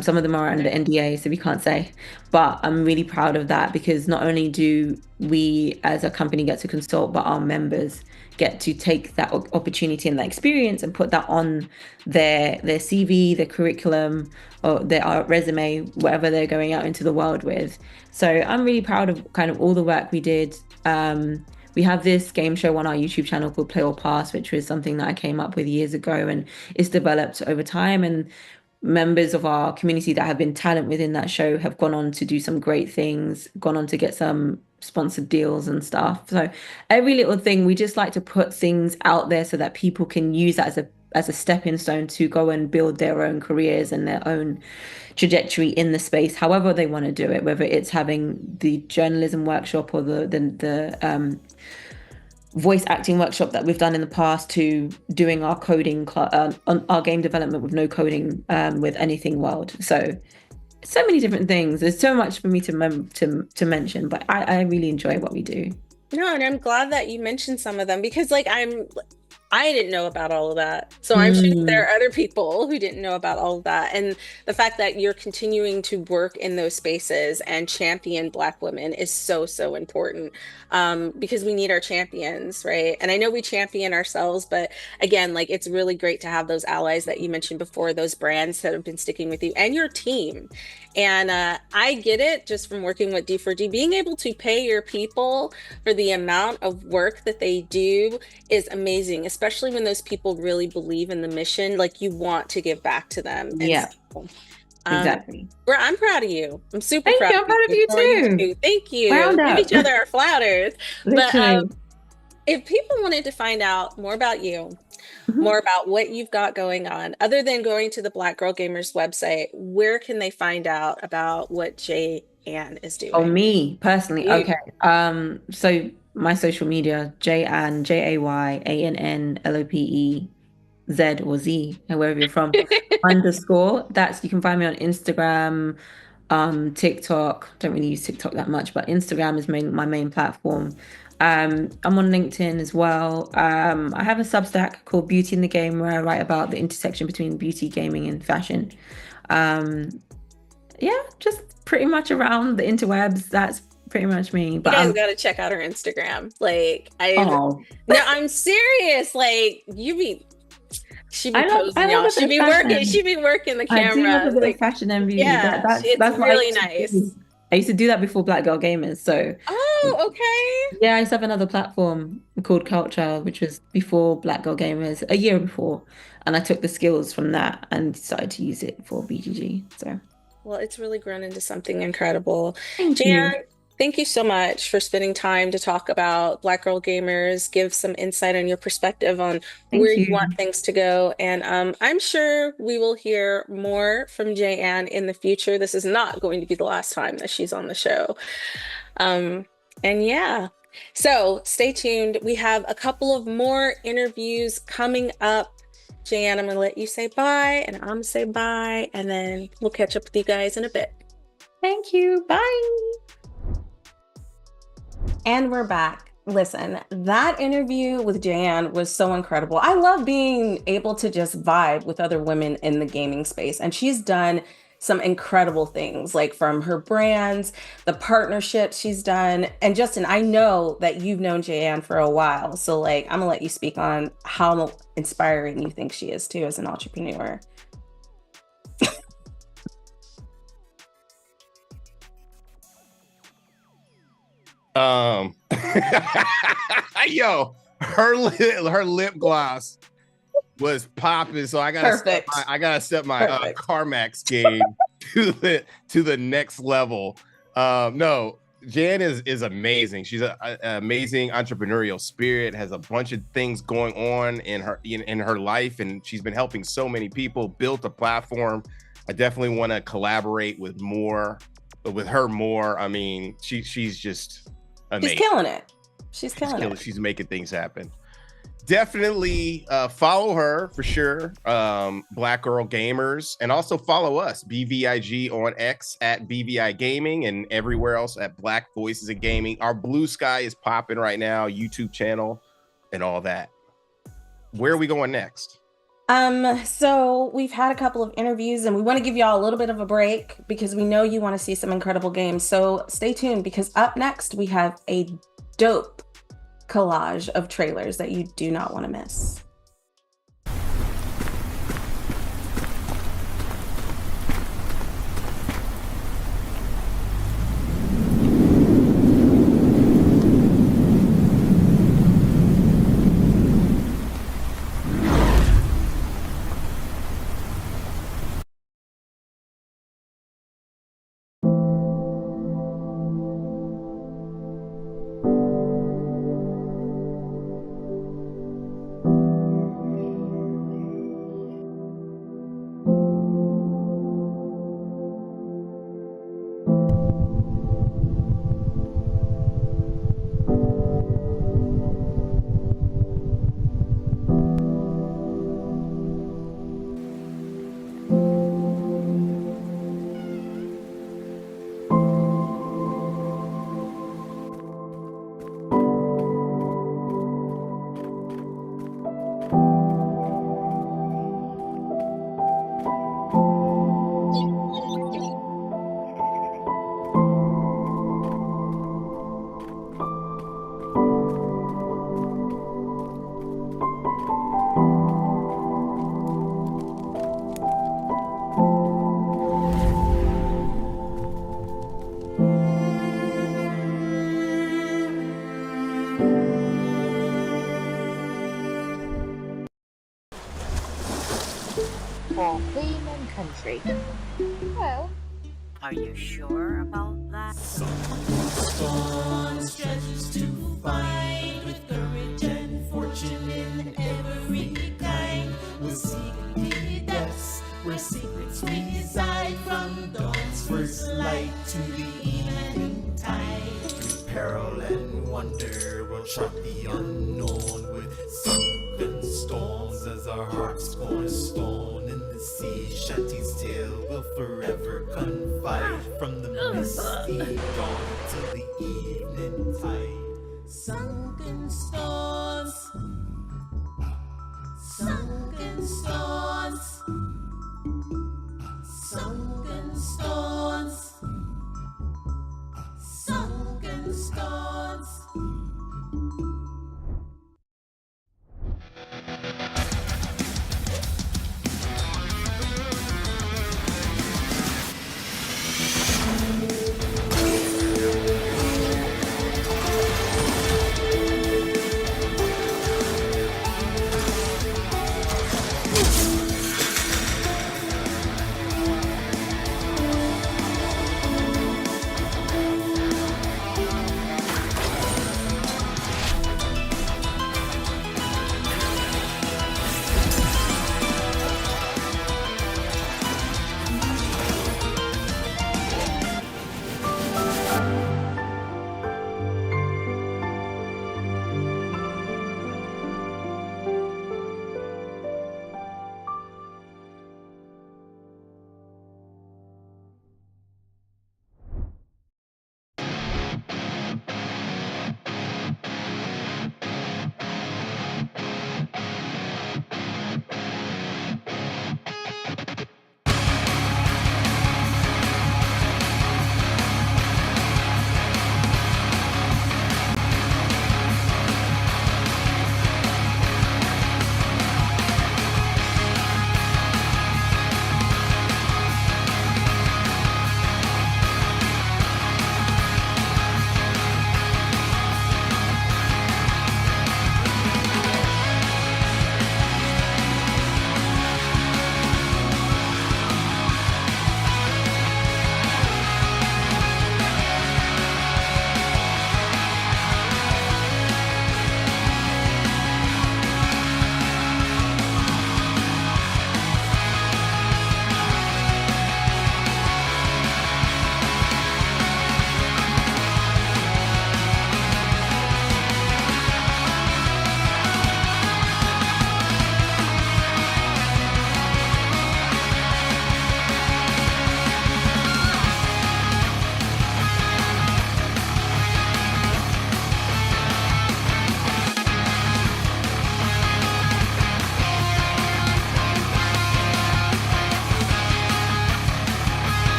Some of them are under NDA, so we can't say, but I'm really proud of that, because not only do we as a company get to consult, but our members get to take that opportunity and that experience and put that on their CV, their curriculum, or their resume, whatever they're going out into the world with. So I'm really proud of kind of all the work we did. We have this game show on our YouTube channel called Play or Pass, which was something that I came up with years ago, and it's developed over time. And members of our community that have been talent within that show have gone on to do some great things, gone on to get some sponsored deals and stuff. So every little thing, we just like to put things out there so that people can use that as a stepping stone to go and build their own careers and their own trajectory in the space, however they want to do it, whether it's having the journalism workshop or the voice acting workshop that we've done in the past, to doing our coding on our game development with no coding with Anything World. So many different things. There's so much for me to mention, but I really enjoy what we do. No, and I'm glad that you mentioned some of them, because I didn't know about all of that. So I'm sure that there are other people who didn't know about all of that. And the fact that you're continuing to work in those spaces and champion Black women is so, so important, because we need our champions, right? And I know we champion ourselves, but again, like, it's really great to have those allies that you mentioned before, those brands that have been sticking with you and your team. And I get it just from working with D4D. Being able to pay your people for the amount of work that they do is amazing, especially when those people really believe in the mission. Like, you want to give back to them. And Yeah, so, exactly. I'm proud of you. I'm super Thank proud you. I'm proud of you too. Thank you. Round Give up. each other our flowers. But Literally. if people wanted to find out more about you, Mhm. more about what you've got going on, other than going to the Black Girl Gamers website, where can they find out about what Jay-Ann is doing? Oh, me personally. You. Okay. So my social media, Jay-Ann, JAYANNLOPEZ or Z, wherever you're from, _. You can find me on Instagram, TikTok. Don't really use TikTok that much, but Instagram is my main platform. I'm on LinkedIn as well. I have a Substack called Beauty in the Game, where I write about the intersection between beauty, gaming, and fashion. Yeah, just pretty much around the interwebs. That's pretty much me. But you guys got to check out her Instagram. Like, no, I'm serious. Like, she be posing, y'all. She be working the camera. I do have a bit of fashion envy. Yeah, that's really nice. I used to do that before Black Girl Gamers. So okay. Yeah, I used to have another platform called Culture, which was before Black Girl Gamers, a year before. And I took the skills from that and decided to use it for BGG. So, well, it's really grown into something incredible. Thank Jan, you. Thank you so much for spending time to talk about Black Girl Gamers, give some insight on your perspective on where you want things to go. And I'm sure we will hear more from Jay-Ann in the future. This is not going to be the last time that she's on the show. And yeah, so stay tuned. We have a couple of more interviews coming up. Jay-Ann, I'm going to let you say bye, and I'm going to say bye, and then we'll catch up with you guys in a bit. Thank you. Bye. And we're back. Listen, that interview with Jay-Ann was so incredible. I love being able to just vibe with other women in the gaming space. And she's done some incredible things, like from her brands, the partnerships she's done. And Justin, I know that you've known Jay-Ann for a while. So like, I'm gonna let you speak on how inspiring you think she is too as an entrepreneur. Yo, her lip gloss was popping, so I gotta set my CarMax game to the next level. No, Jan is amazing. She's an amazing entrepreneurial spirit, has a bunch of things going on in her life, and she's been helping so many people, built a platform. I definitely want to collaborate with her more. I mean, she's just amazing. She's killing it. She's making things happen. Definitely follow her for sure, Black Girl Gamers, and also follow us, BVIG on X at BVI Gaming, and everywhere else at Black Voices in Gaming. Our Blue Sky is popping right now, YouTube channel and all that. Where are we going next? So we've had a couple of interviews, and we want to give y'all a little bit of a break because we know you want to see some incredible games. So stay tuned, because up next we have a dope collage of trailers that you do not want to miss. For Queen and Country. Well, Are you sure about that? Storms, treasures to find, with courage and fortune in every kind. We'll seek the depths where secrets reside, from dawn's first light to the evening tide. Through peril and wonder, we'll chart the unknown with sunken storms as our hearts cornerstone in the sea. Shanty's tale will forever confide, from the misty dawn till the evening tide. Sunken storms, sunken storms, sunken storms, sunken storms.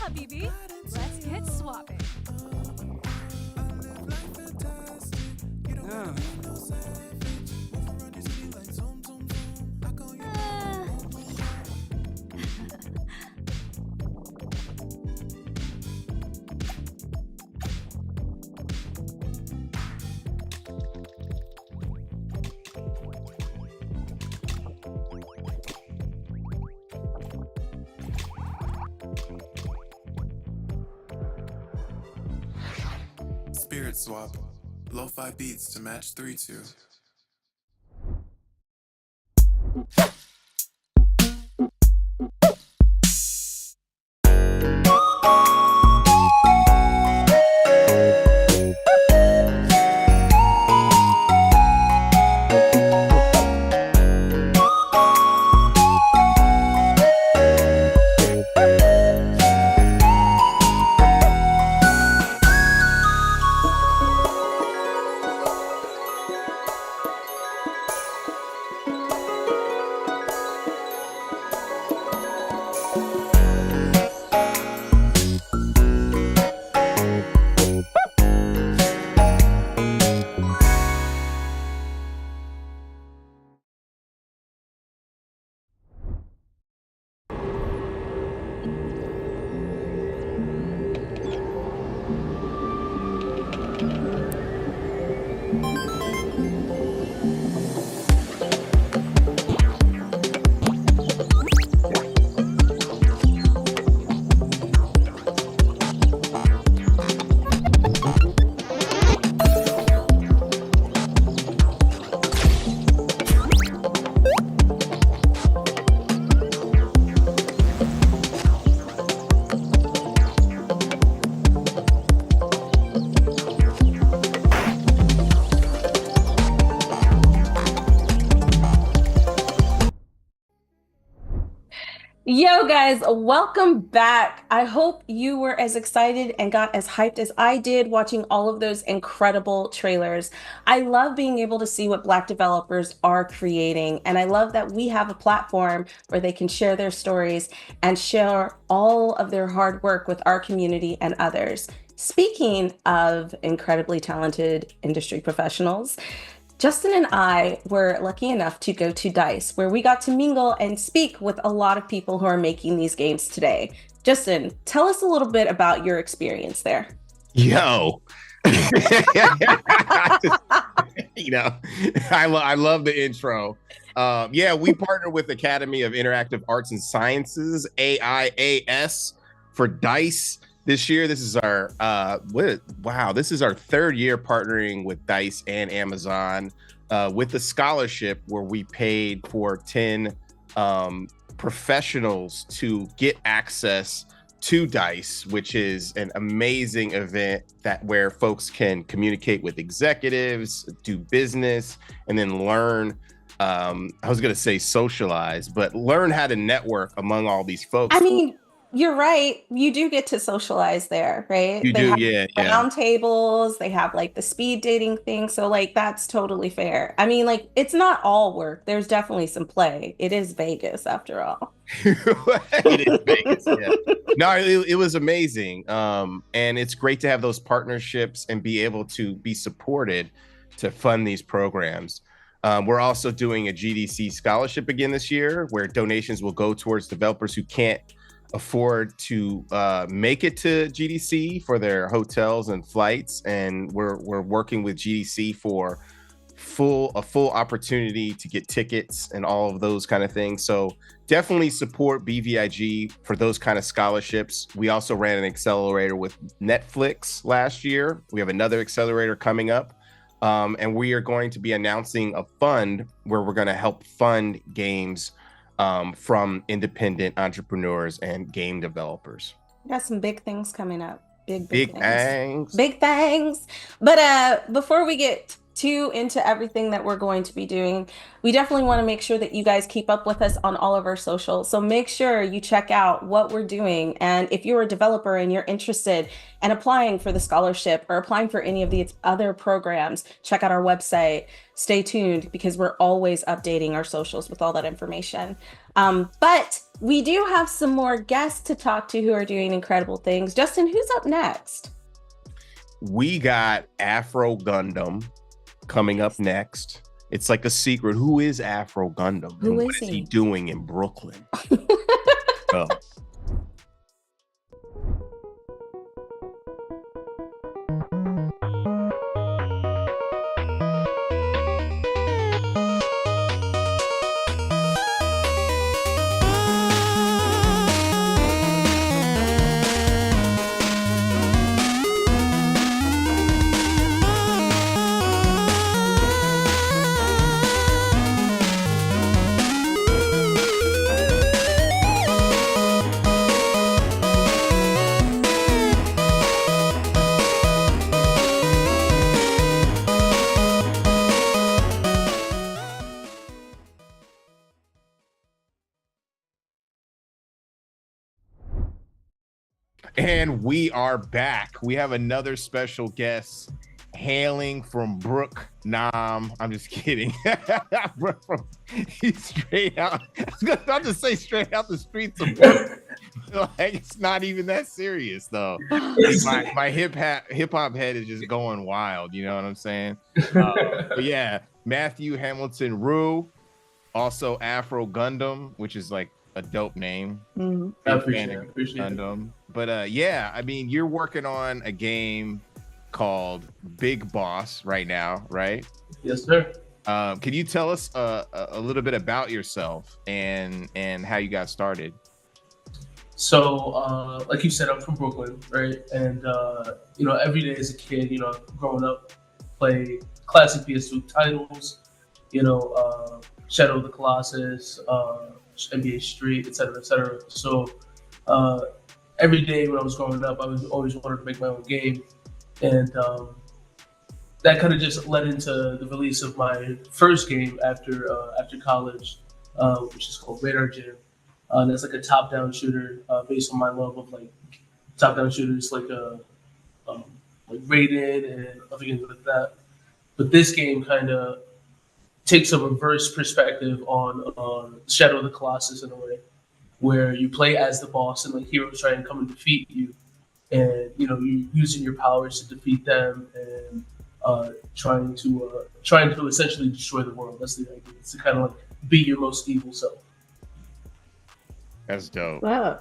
Habibi. Let's get swapping. Spirit swap. Lo-fi beats to match 3-2. Yo, guys, welcome back. I hope you were as excited and got as hyped as I did watching all of those incredible trailers. I love being able to see what Black developers are creating, and I love that we have a platform where they can share their stories and share all of their hard work with our community and others. Speaking of incredibly talented industry professionals, Justin and I were lucky enough to go to DICE, where we got to mingle and speak with a lot of people who are making these games today. Justin, tell us a little bit about your experience there. Yo. I love the intro. We partner with Academy of Interactive Arts and Sciences, AIAS, for DICE this year. This is our this is our third year partnering with DICE and Amazon with the scholarship, where we paid for 10 professionals to get access to DICE, which is an amazing event where folks can communicate with executives, do business, and then learn. I was going to say socialize, but learn how to network among all these folks. I mean, you're right. You do get to socialize there, right? You they do, have yeah. round tables, they have like the speed dating thing. So like that's totally fair. I mean, like it's not all work. There's definitely some play. It is Vegas after all. It is Vegas, yeah. No, it was amazing. And it's great to have those partnerships and be able to be supported to fund these programs. We're also doing a GDC scholarship again this year, where donations will go towards developers who can't afford to make it to GDC for their hotels and flights, and we're working with GDC for a full opportunity to get tickets and all of those kind of things. So definitely support BVIG for those kind of scholarships. We also ran an accelerator with Netflix last year. We have another accelerator coming up, and we are going to be announcing a fund where we're going to help fund games from independent entrepreneurs and game developers. We got some big things coming up. Big things. Big things. But before we get too into everything that we're going to be doing, we definitely want to make sure that you guys keep up with us on all of our socials. So make sure you check out what we're doing. And if you're a developer and you're interested in applying for the scholarship or applying for any of these other programs, check out our website. Stay tuned, because we're always updating our socials with all that information. But we do have some more guests to talk to who are doing incredible things. Justin, who's up next? We got Afro Gundam coming up next. It's like a secret. Who is Afro Gundam? Who and is what he? is he doing in Brooklyn? Oh. And we are back. We have another special guest hailing from Brook Nam. I'm just kidding. He's straight out. I was about to say straight out the streets of Brooklyn. Like, it's not even that serious though. My hip hop head is just going wild. You know what I'm saying? But yeah, Matthew Hamilton Rue, also Afro Gundam, which is like a dope name. Mm-hmm. I appreciate Gundam. But yeah, I mean, you're working on a game called Big Boss right now, right? Yes, sir. Can you tell us a little bit about yourself and how you got started? So, like you said, I'm from Brooklyn, right? And every day as a kid, growing up, play classic PS2 titles, Shadow of the Colossus, NBA Street, et cetera, et cetera. So every day when I was growing up, I was always wanted to make my own game. And that kind of just led into the release of my first game after college, which is called Radar Gym. And that's like a top-down shooter based on my love of like top-down shooters like Raiden and other games like that. But this game kind of takes a reverse perspective on Shadow of the Colossus in a way, where you play as the boss and like heroes try and come and defeat you, and you're using your powers to defeat them and trying to essentially destroy the world. That's the idea. It's to kind of like be your most evil self. That's dope. Wow.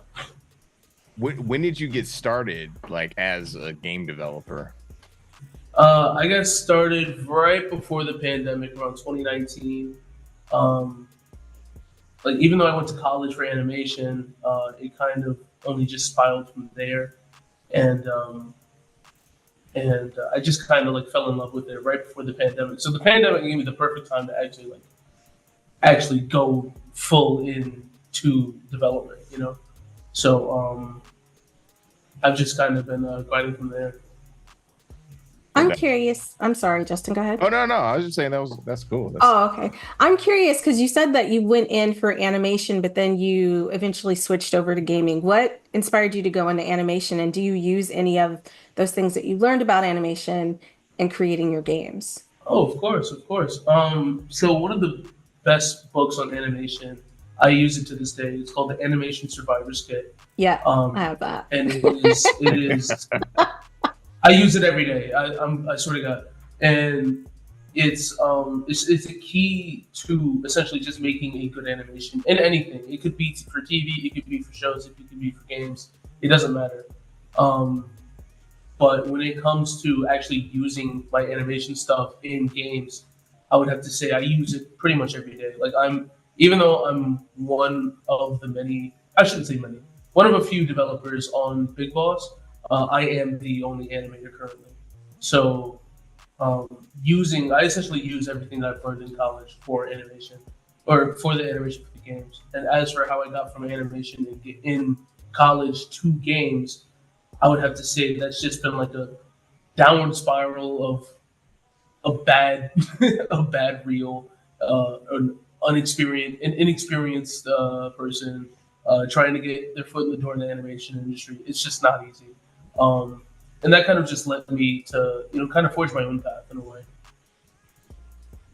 When did you get started, like as a game developer? I got started right before the pandemic, around 2019. Like even though I went to college for animation, it kind of only just spiraled from there, and I just kind of like fell in love with it right before the pandemic. So the pandemic gave me the perfect time to actually go full into development, So I've just kind of been grinding from there. I'm curious. I'm sorry, Justin, go ahead. Oh, no. I was just saying that's cool. Okay. I'm curious because you said that you went in for animation, but then you eventually switched over to gaming. What inspired you to go into animation? And do you use any of those things that you learned about animation in creating your games? Oh, of course. So one of the best books on animation, I use it to this day. It's called the Animation Survivor's Kit. Yeah, I have that. And it is I use it every day. I swear to God, and it's a key to essentially just making a good animation in anything. It could be for TV, it could be for shows, it could be for games. It doesn't matter. But when it comes to actually using my animation stuff in games, I would have to say I use it pretty much every day. Like even though I'm one of the many, I shouldn't say many, one of a few developers on Big Boss. I am the only animator currently. So I essentially use everything that I've learned in college for animation, or for the animation for the games. And as for how I got from animation in college to games, I would have to say that's just been like a downward spiral of a bad reel, an inexperienced person trying to get their foot in the door in the animation industry. It's just not easy. And that kind of just led me to, kind of forge my own path in a way.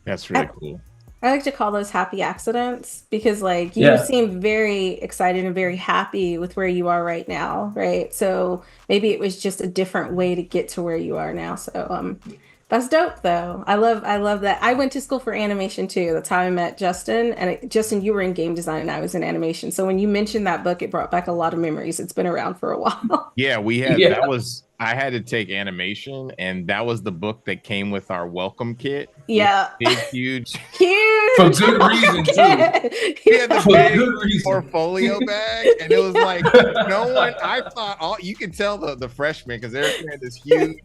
That's really cool. I like to call those happy accidents because like you seem very excited and very happy with where you are right now, right? So maybe it was just a different way to get to where you are now. So that's dope though. I love that. I went to school for animation too. That's how I met Justin. And Justin, you were in game design and I was in animation. So when you mentioned that book, it brought back a lot of memories. It's been around for a while. Yeah, I had to take animation, and that was the book that came with our welcome kit. Yeah. Big, huge. Huge. For good reason, too. He had the big portfolio bag, and it was like, no one, I thought, you could tell the freshmen, because Eric had this huge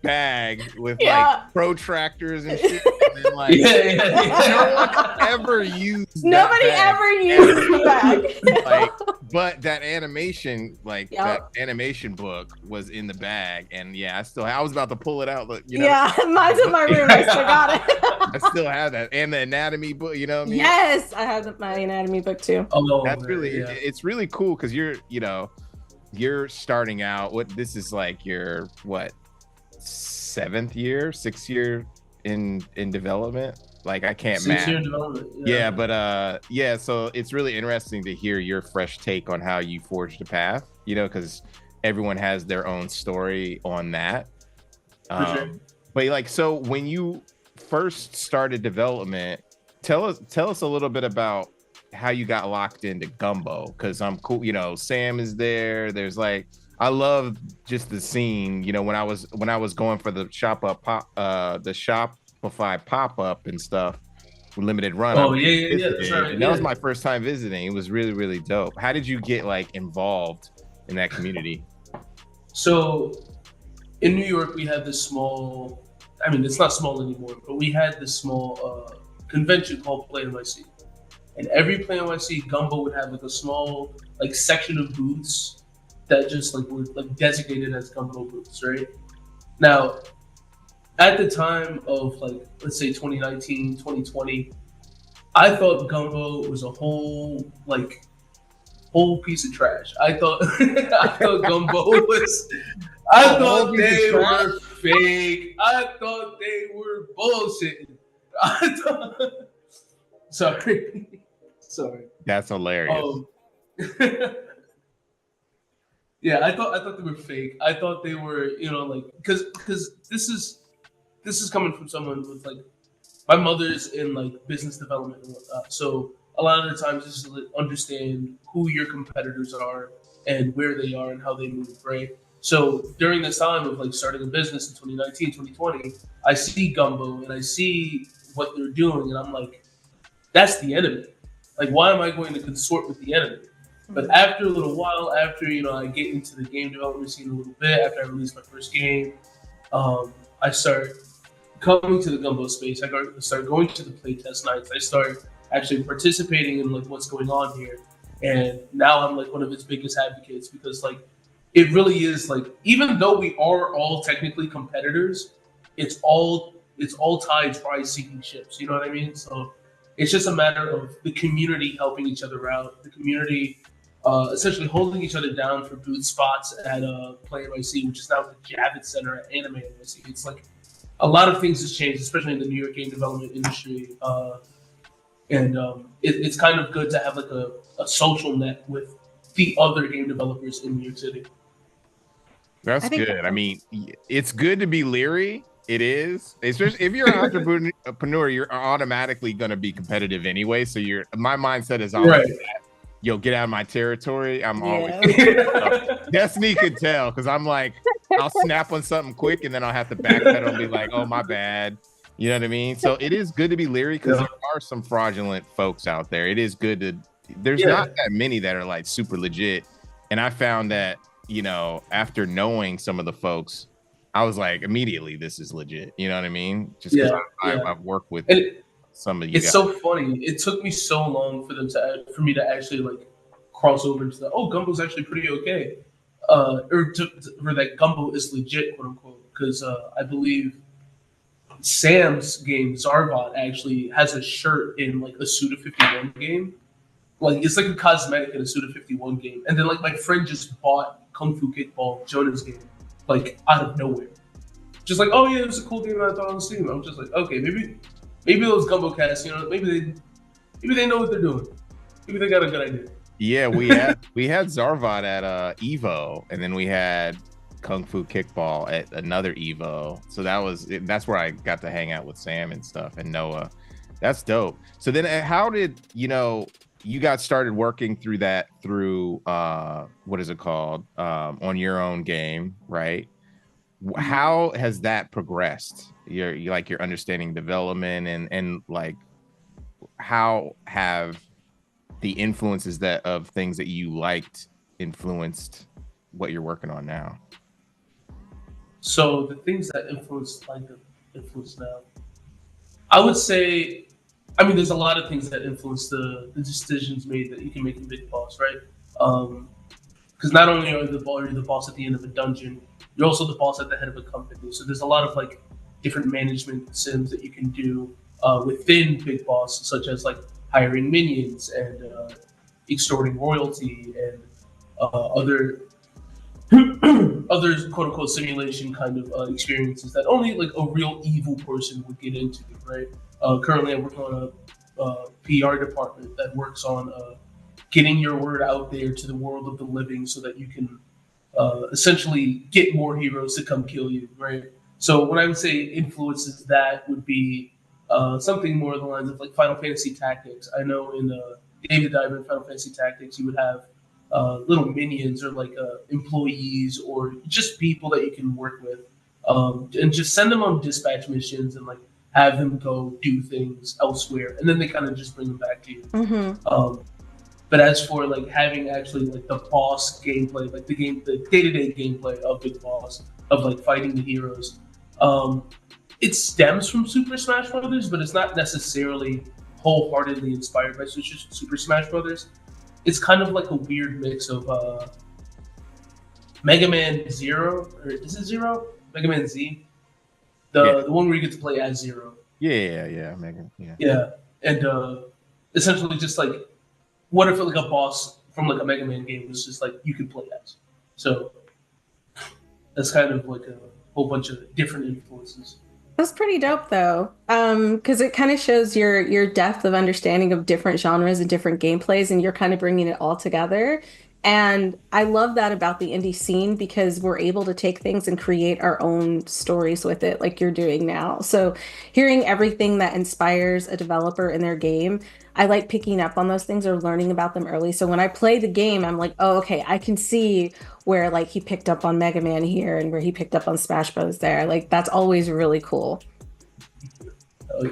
bag with like protractors and shit. And then, like, no one ever used Nobody ever used the bag. Like, but that animation, like that animation book was in the bag, and I was about to pull it out. Look, mine's in my room. I still got it. I still have that, and the anatomy book. You know what I mean? Yes, I have my anatomy book too. Oh, that's really it's really cool because you're starting out. This is like your 6th year in development. Like I can't math. 6-year development. Yeah, but so it's really interesting to hear your fresh take on how you forged a path, because everyone has their own story on that. Sure. But like, so when you first started development, tell us a little bit about how you got locked into Gumbo, because I'm cool. Sam is there. There's like, I love just the scene. When I was going for the Shopify pop-up and stuff, limited run. Oh yeah. That's right. And that was my first time visiting. It was really, really dope. How did you get like involved in that community? So in New York, we had this small, it's not small anymore, but we had this small convention called Play NYC. And every Play NYC, Gumbo would have like a small like section of booths that just like were like designated as Gumbo booths, right? Now, at the time of like, let's say 2019, 2020, I thought Gumbo was a whole piece of trash. I thought Gumbo was, I thought they were fake. I thought they were bullshit. Sorry. That's hilarious. Yeah, I thought they were fake. I thought they were, because this is coming from someone with like, my mother's in like business development and whatnot. So a lot of the times just to understand who your competitors are and where they are and how they move, right? So during this time of like starting a business in 2019, 2020, I see Gumbo and I see what they're doing, and I'm like, that's the enemy. Like, why am I going to consort with the enemy? But after a little while, after I get into the game development scene a little bit, after I release my first game, I start coming to the Gumbo space. I start going to the playtest nights. I start actually participating in like what's going on here, and now I'm like one of its biggest advocates because like it really is like, even though we are all technically competitors, it's all tides rise sinking ships. You know what I mean? So it's just a matter of the community helping each other out, the community essentially holding each other down for booth spots at Play NYC, which is now the Javits Center at Anime NYC. It's like a lot of things has changed, especially in the New York game development industry. It's kind of good to have like a social net with the other game developers in New York City. That's good. I mean, it's good to be leery. It is, especially if you're an entrepreneur, you're automatically going to be competitive anyway. So my mindset is always that, get out of my territory. I'm always Destiny could tell because I'm like, I'll snap on something quick and then I'll have to backpedal and be like, oh, my bad. You know what I mean? So it is good to be leery because there are some fraudulent folks out there. It is good to, there's not that many that are like super legit. And I found that, after knowing some of the folks, I was like, immediately, this is legit. You know what I mean? Just because I've worked with some of you guys. It's so funny. It took me so long for me to actually like cross over into the, Gumbo's actually pretty okay. Or that Gumbo is legit, quote unquote. Because I believe Sam's game, Zarvot, actually has a shirt in like a Suda 51 game. Like, it's like a cosmetic in a Suda 51 game. And then like my friend just bought Kung Fu Kickball, Jonah's game, like out of nowhere. Just like, it was a cool game that I thought on Steam. I'm just like, okay, maybe those gumbo cats, maybe they know what they're doing. Maybe they got a good idea. Yeah, we had Zarvon at Evo, and then we had Kung Fu Kickball at another Evo. So that's where I got to hang out with Sam and stuff and Noah. That's dope. So then how did you got started working through what is it called? On your own game, right? How has that progressed? Your understanding development and like how have the influences of things that you liked influenced what you're working on now? So the things that influence now, I would say, there's a lot of things that influence the decisions made that you can make in Big Boss, right? Because not only are you the boss at the end of a dungeon, you're also the boss at the head of a company. So there's a lot of like different management sims that you can do within Big Boss, such as like hiring minions and extorting royalty and other quote unquote simulation kind of experiences that only like a real evil person would get into, right? Currently, I'm working on a PR department that works on getting your word out there to the world of the living, so that you can essentially get more heroes to come kill you, right? So when I would say influences, that would be something more along the lines of like Final Fantasy Tactics. I know in David Diamond Final Fantasy Tactics, you would have little minions or like employees or just people that you can work with, and just send them on dispatch missions and like have them go do things elsewhere, and then they kind of just bring them back to you. Mm-hmm. But as for like having actually like the boss gameplay, like the day-to-day gameplay of Big Boss, of like fighting the heroes, it stems from Super Smash Brothers, but it's not necessarily wholeheartedly inspired by Super Smash Brothers. It's kind of like a weird mix of Mega Man Zero, or is it Zero? Mega Man Z, the one where you get to play as Zero. Yeah, Mega. Yeah, and essentially just like, what if like a boss from like a Mega Man game was just like you could play as? So that's kind of like a whole bunch of different influences. That's pretty dope though, because it kind of shows your depth of understanding of different genres and different gameplays, and you're kind of bringing it all together. And I love that about the indie scene, because we're able to take things and create our own stories with it, like you're doing now. So hearing everything that inspires a developer in their game, I like picking up on those things or learning about them early. So when I play the game, I'm like, oh, okay, I can see where like he picked up on Mega Man here and where he picked up on Smash Bros. There. Like that's always really cool. Oh, yeah.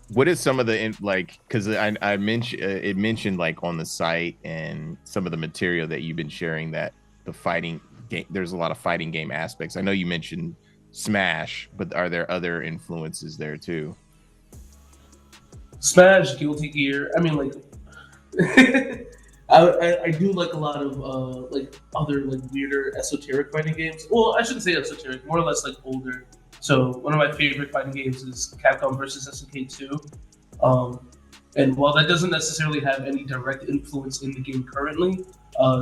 What is some of the because I mentioned it mentioned like on the site and some of the material that you've been sharing that the fighting game, there's a lot of fighting game aspects. I know you mentioned Smash, but are there other influences there too? Smash, Guilty Gear. I mean, like, I do like a lot of like other like weirder esoteric fighting games. Well, I shouldn't say esoteric, more or less like older. So one of my favorite fighting games is Capcom vs. SNK 2. And while that doesn't necessarily have any direct influence in the game currently,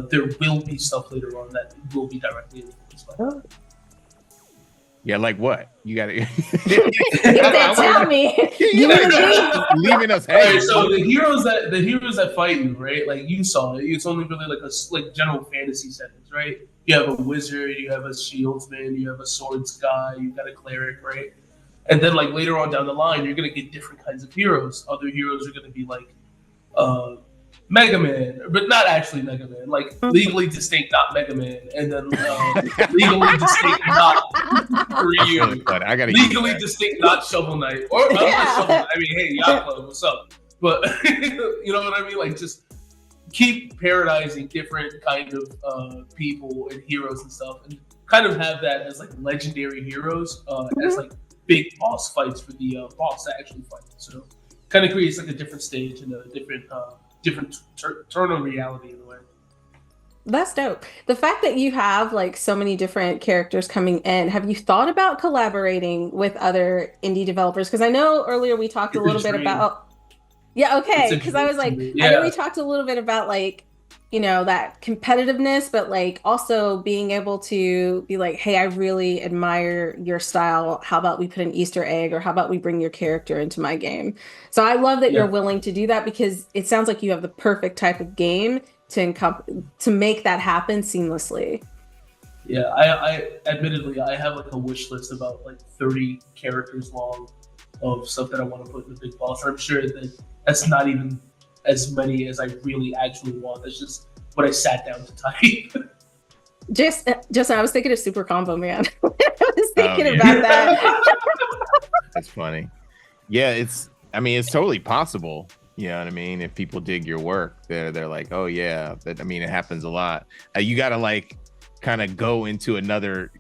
there will be stuff later on that will be directly influenced by it. Yeah, like what? You got to tell me. Leaving us. Right, so the heroes that fight you, right? Like you saw it. It's only really like general fantasy settings, right? You have a wizard, you have a shieldsman, you have a swords guy, you got a cleric, right? And then like later on down the line, you're gonna get different kinds of heroes. Other heroes are gonna be like Mega Man, but not actually Mega Man, like legally distinct, not Mega Man, and then legally distinct, not Ryu. I gotta legally distinct, not Shovel Knight, or not Shovel Knight. I mean, hey, Yakla, what's up? But you know what I mean? Like, just keep parodizing different kind of people and heroes and stuff, and kind of have that as like legendary heroes, as like big boss fights for the boss to actually fight. So, kind of creates like a different stage and a different turn on reality in a way. That's dope. The fact that you have like so many different characters coming in, have you thought about collaborating with other indie developers? Because I know earlier we talked a little bit about. Yeah, okay. Because I was like, I know we talked a little bit about like you know, that competitiveness, but like also being able to be like, hey, I really admire your style. How about we put an Easter egg, or how about we bring your character into my game? So I love that you're willing to do that, because it sounds like you have the perfect type of game to make that happen seamlessly. Yeah, I admittedly I have like a wish list about like 30 characters long of stuff that I want to put in the big boss. I'm sure that that's not even as many as I really actually want. That's just what I sat down to type. Just I was thinking of Super Combo Man. I was thinking about that. That's funny. Yeah, it's totally possible. You know what I mean? If people dig your work, they're like, oh yeah, that, I mean, it happens a lot. You got to like kind of go into other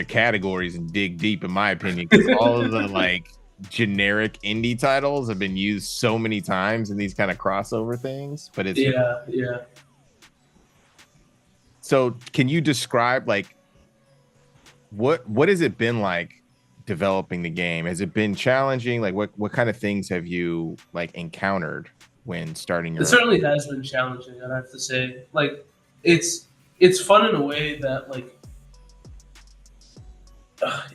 categories and dig deep, in my opinion, because all of the like generic indie titles have been used so many times in these kind of crossover things. But it's yeah. So can you describe like what has it been like developing the game? Has it been challenging? Like what kind of things have you like encountered when starting your It certainly has been challenging, I'd have to say. Like it's fun in a way that like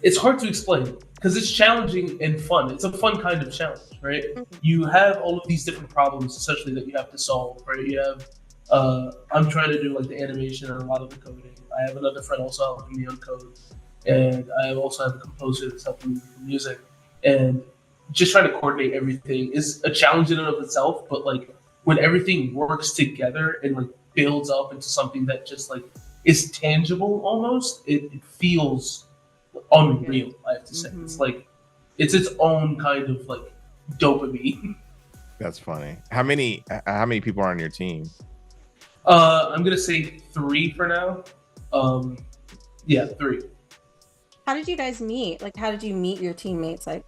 it's hard to explain because it's challenging and fun. It's a fun kind of challenge, right? You have all of these different problems essentially that you have to solve, right? You have I'm trying to do like the animation and a lot of the coding. I have another friend also helping me on code, and I also have a composer that's helping me with music. And just trying to coordinate everything is a challenge in and of itself. But like when everything works together and like builds up into something that just like is tangible almost, it feels unreal. I have to say, it's like it's its own kind of like dopamine. That's funny. How many people are on your team? I'm gonna say 3 for now. Yeah, 3. How did you guys meet? Like, how did you meet your teammates? Like,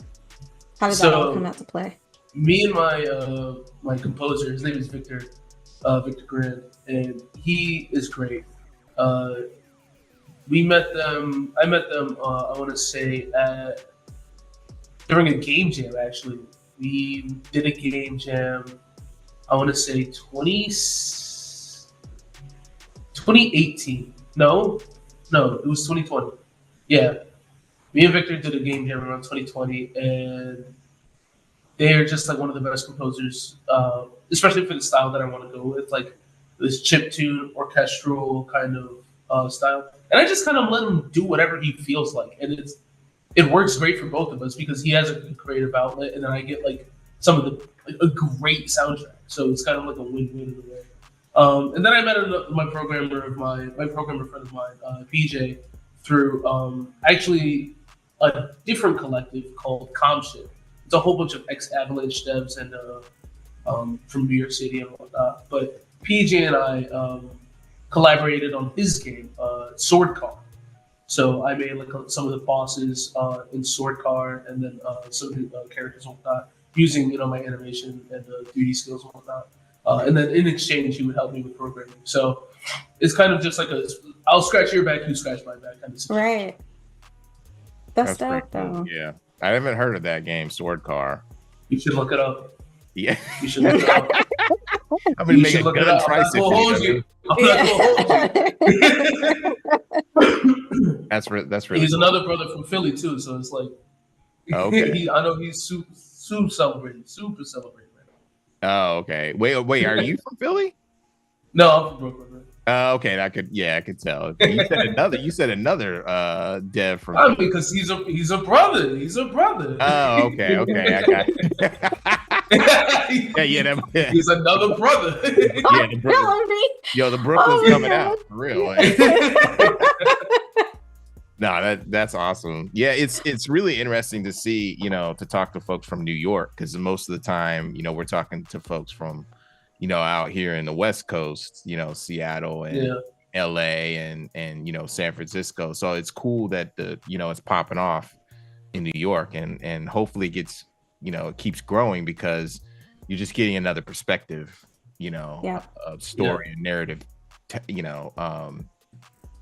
how did that all come out to play? Me and my my composer, his name is Victor Grand, and he is great. We met them. I met them. I want to say during a game jam. Actually, we did a game jam. I want to say 2018. No, it was 2020. Yeah, me and Victor did a game jam around 2020, and they're just like one of the best composers, especially for the style that I want to go with, like this chiptune orchestral kind of style. And I just kind of let him do whatever he feels like, and it works great for both of us because he has a good creative outlet, and then I get like some of the a great soundtrack. So it's kind of like a win-win in a way. And then I met my programmer friend of mine, PJ, through actually a different collective called Comship. It's a whole bunch of ex-Avalanche devs and from New York City and whatnot. But PJ and I collaborated on his game, Sword Car. So I made like some of the bosses in Sword Car, and then some of the characters and whatnot, using my animation and 3D skills and whatnot. And then in exchange, he would help me with programming. So it's kind of just like I'll scratch your back, you scratch my back kind of situation. Right. That's dope, cool. though. Yeah. I haven't heard of that game, Sword Car. You should look it up. Yeah. You should look it up. I'm going to make a gun tricycle. That's really He's cool. another brother from Philly, too. So it's like, okay. I know he's super celebrating right now. Oh, okay. Wait, are you from Philly? No, I'm from Brooklyn. Right? Okay, I could tell. You said another dev from. I mean, because he's a brother. He's a brother. Oh, okay, I got it. yeah. He's another brother. Yeah, the Brooklyn's coming out for real. No, that's awesome. Yeah, it's really interesting to see, to talk to folks from New York, because most of the time, we're talking to folks from, out here in the West Coast, Seattle and LA and San Francisco. So it's cool that it's popping off in New York, and hopefully it keeps growing, because you're just getting another perspective, of story and narrative,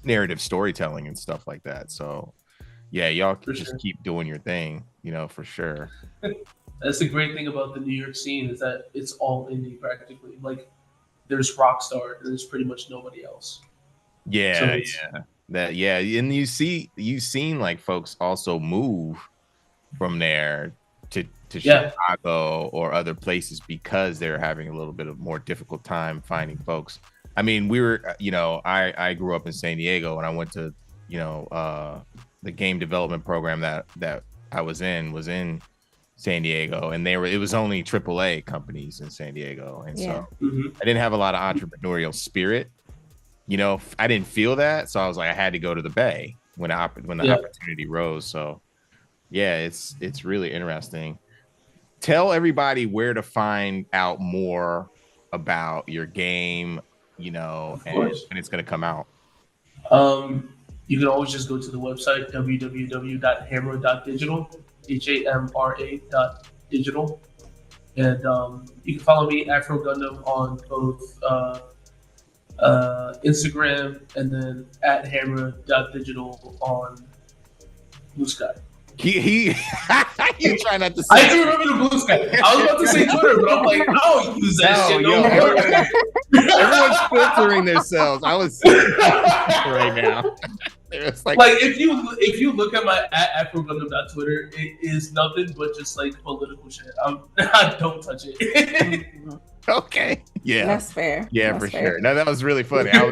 narrative storytelling and stuff like that. So yeah, y'all just keep doing your thing, for sure. That's the great thing about the New York scene, is that it's all indie practically. Like there's Rockstar, and there's pretty much nobody else. Yeah, and you've seen like folks also move from there to Chicago or other places because they're having a little bit of more difficult time finding folks. I mean, we were, I grew up in San Diego, and I went to, the game development program that I was in San Diego, and it was only AAA companies in San Diego, and so I didn't have a lot of entrepreneurial spirit. I didn't feel that, so I was like, I had to go to the Bay when the opportunity rose. So yeah, it's really interesting. Tell everybody where to find out more about your game, and when it's going to come out. You can always just go to the website www.hamra.digital, HAMRA.digital, and you can follow me, Afro Gundam, on both Instagram, and then at Hamra.digital on Blue Sky. He you try not to say. I do remember the Blue Sky. I was about to say Twitter, but I'm like, I don't use that shit. Everyone's filtering themselves. I was right now. It's like if you look at my at AfroGundam.Twitter, it is nothing but just like political shit. Don't touch it. Okay. Yeah. That's fair. Yeah, That's for fair. sure. No, that was really funny. I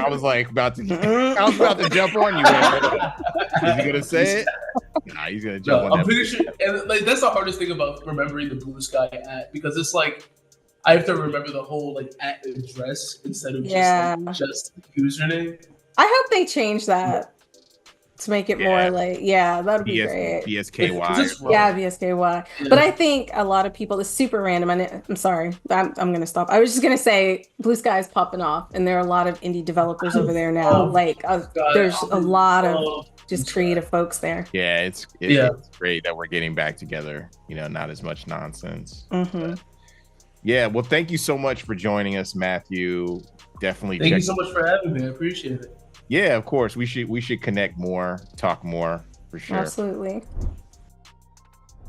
was about to jump on you. Is he gonna say it? Nah, he's gonna jump on I'm that. pretty sure, and like that's the hardest thing about remembering the Blue Sky at, because it's like I have to remember the whole like at address instead of just the username. I hope they change that to make it more like, that'd be great. BSKY. Yeah, BSKY. Yeah. But I think a lot of people, it's super random. I'm sorry, I'm going to stop. I was just going to say Blue Sky is popping off, and there are a lot of indie developers over there now. There's a lot of just creative folks there. Yeah, it's great that we're getting back together. Not as much nonsense. Mm-hmm. Yeah, well, thank you so much for joining us, Matthew. Definitely. Thank you so much for having me. I appreciate it. Yeah, of course. We should connect more, talk more, for sure. Absolutely.